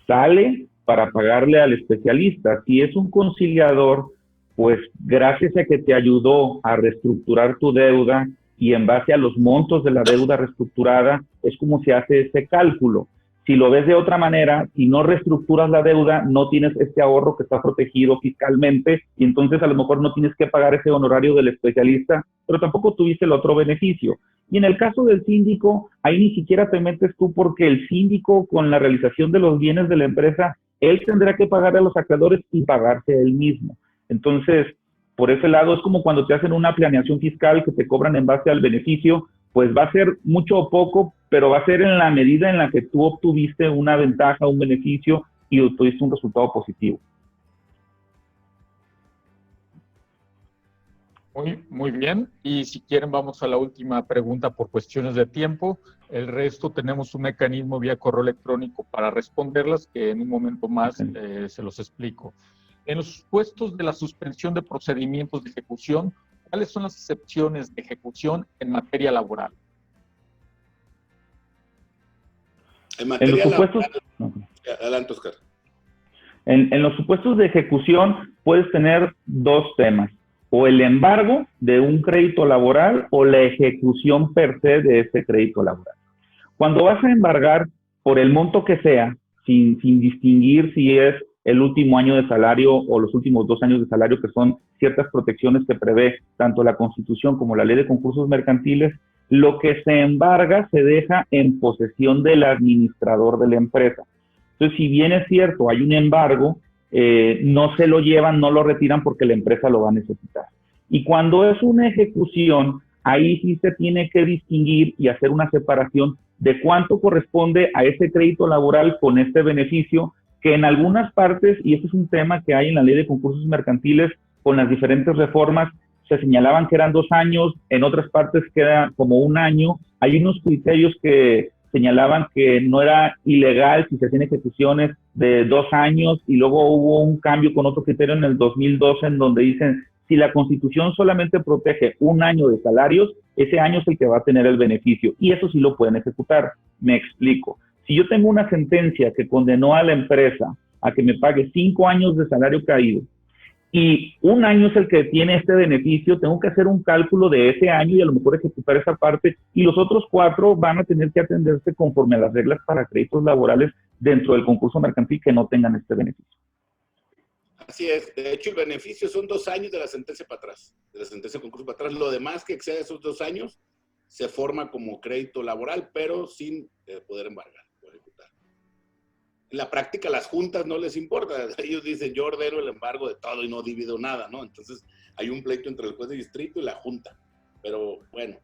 sale para pagarle al especialista. Si es un conciliador, pues gracias a que te ayudó a reestructurar tu deuda y en base a los montos de la deuda reestructurada, es como se hace ese cálculo. Si lo ves de otra manera, si no reestructuras la deuda, no tienes este ahorro que está protegido fiscalmente y entonces a lo mejor no tienes que pagar ese honorario del especialista, pero tampoco tuviste el otro beneficio. Y en el caso del síndico, ahí ni siquiera te metes tú porque el síndico con la realización de los bienes de la empresa, él tendrá que pagar a los acreedores y pagarse él mismo. Entonces, por ese lado es como cuando te hacen una planeación fiscal que te cobran en base al beneficio, pues va a ser mucho o poco, pero va a ser en la medida en la que tú obtuviste una ventaja, un beneficio y obtuviste un resultado positivo. Muy bien. Y si quieren, vamos a la última pregunta por cuestiones de tiempo. El resto tenemos un mecanismo vía correo electrónico para responderlas, que en un momento más se los explico. En los supuestos de la suspensión de procedimientos de ejecución, ¿cuáles son las excepciones de ejecución en materia laboral? En materia laboral, adelante, Oscar. En los supuestos de ejecución puedes tener dos temas, o el embargo de un crédito laboral o la ejecución per se de ese crédito laboral. Cuando vas a embargar por el monto que sea, sin distinguir si es el último año de salario o los últimos 2 años de salario, que son ciertas protecciones que prevé tanto la Constitución como la Ley de Concursos Mercantiles, lo que se embarga se deja en posesión del administrador de la empresa. Entonces, si bien es cierto, hay un embargo, no se lo llevan, no lo retiran porque la empresa lo va a necesitar. Y cuando es una ejecución, ahí sí se tiene que distinguir y hacer una separación de cuánto corresponde a ese crédito laboral con este beneficio, que en algunas partes, y este es un tema que hay en la Ley de Concursos Mercantiles, con las diferentes reformas, se señalaban que eran 2 años, en otras partes queda como 1 año. Hay unos criterios que señalaban que no era ilegal si se hacían ejecuciones de 2 años y luego hubo un cambio con otro criterio en el 2012 en donde dicen si la Constitución solamente protege 1 año de salarios, ese año es el que va a tener el beneficio y eso sí lo pueden ejecutar. Me explico. Si yo tengo una sentencia que condenó a la empresa a que me pague 5 años de salario caído y 1 año es el que tiene este beneficio, tengo que hacer un cálculo de ese año y a lo mejor ejecutar esa parte y los otros 4 van a tener que atenderse conforme a las reglas para créditos laborales dentro del concurso mercantil que no tengan este beneficio. Así es. De hecho, el beneficio son 2 años de la sentencia para atrás, de la sentencia de concurso para atrás. Lo demás que excede esos 2 años se forma como crédito laboral, pero sin poder embargar o ejecutar. En la práctica, las juntas no les importa. Ellos dicen, yo ordeno el embargo de todo y no divido nada, ¿no? Entonces, hay un pleito entre el juez de distrito y la junta. Pero, bueno,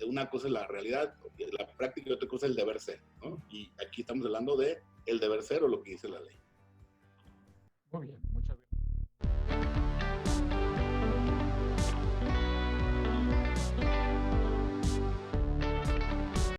una cosa es la realidad, la práctica y otra cosa es el deber ser, ¿no? Y aquí estamos hablando de el deber ser o lo que dice la ley. Muy bien, muchas gracias.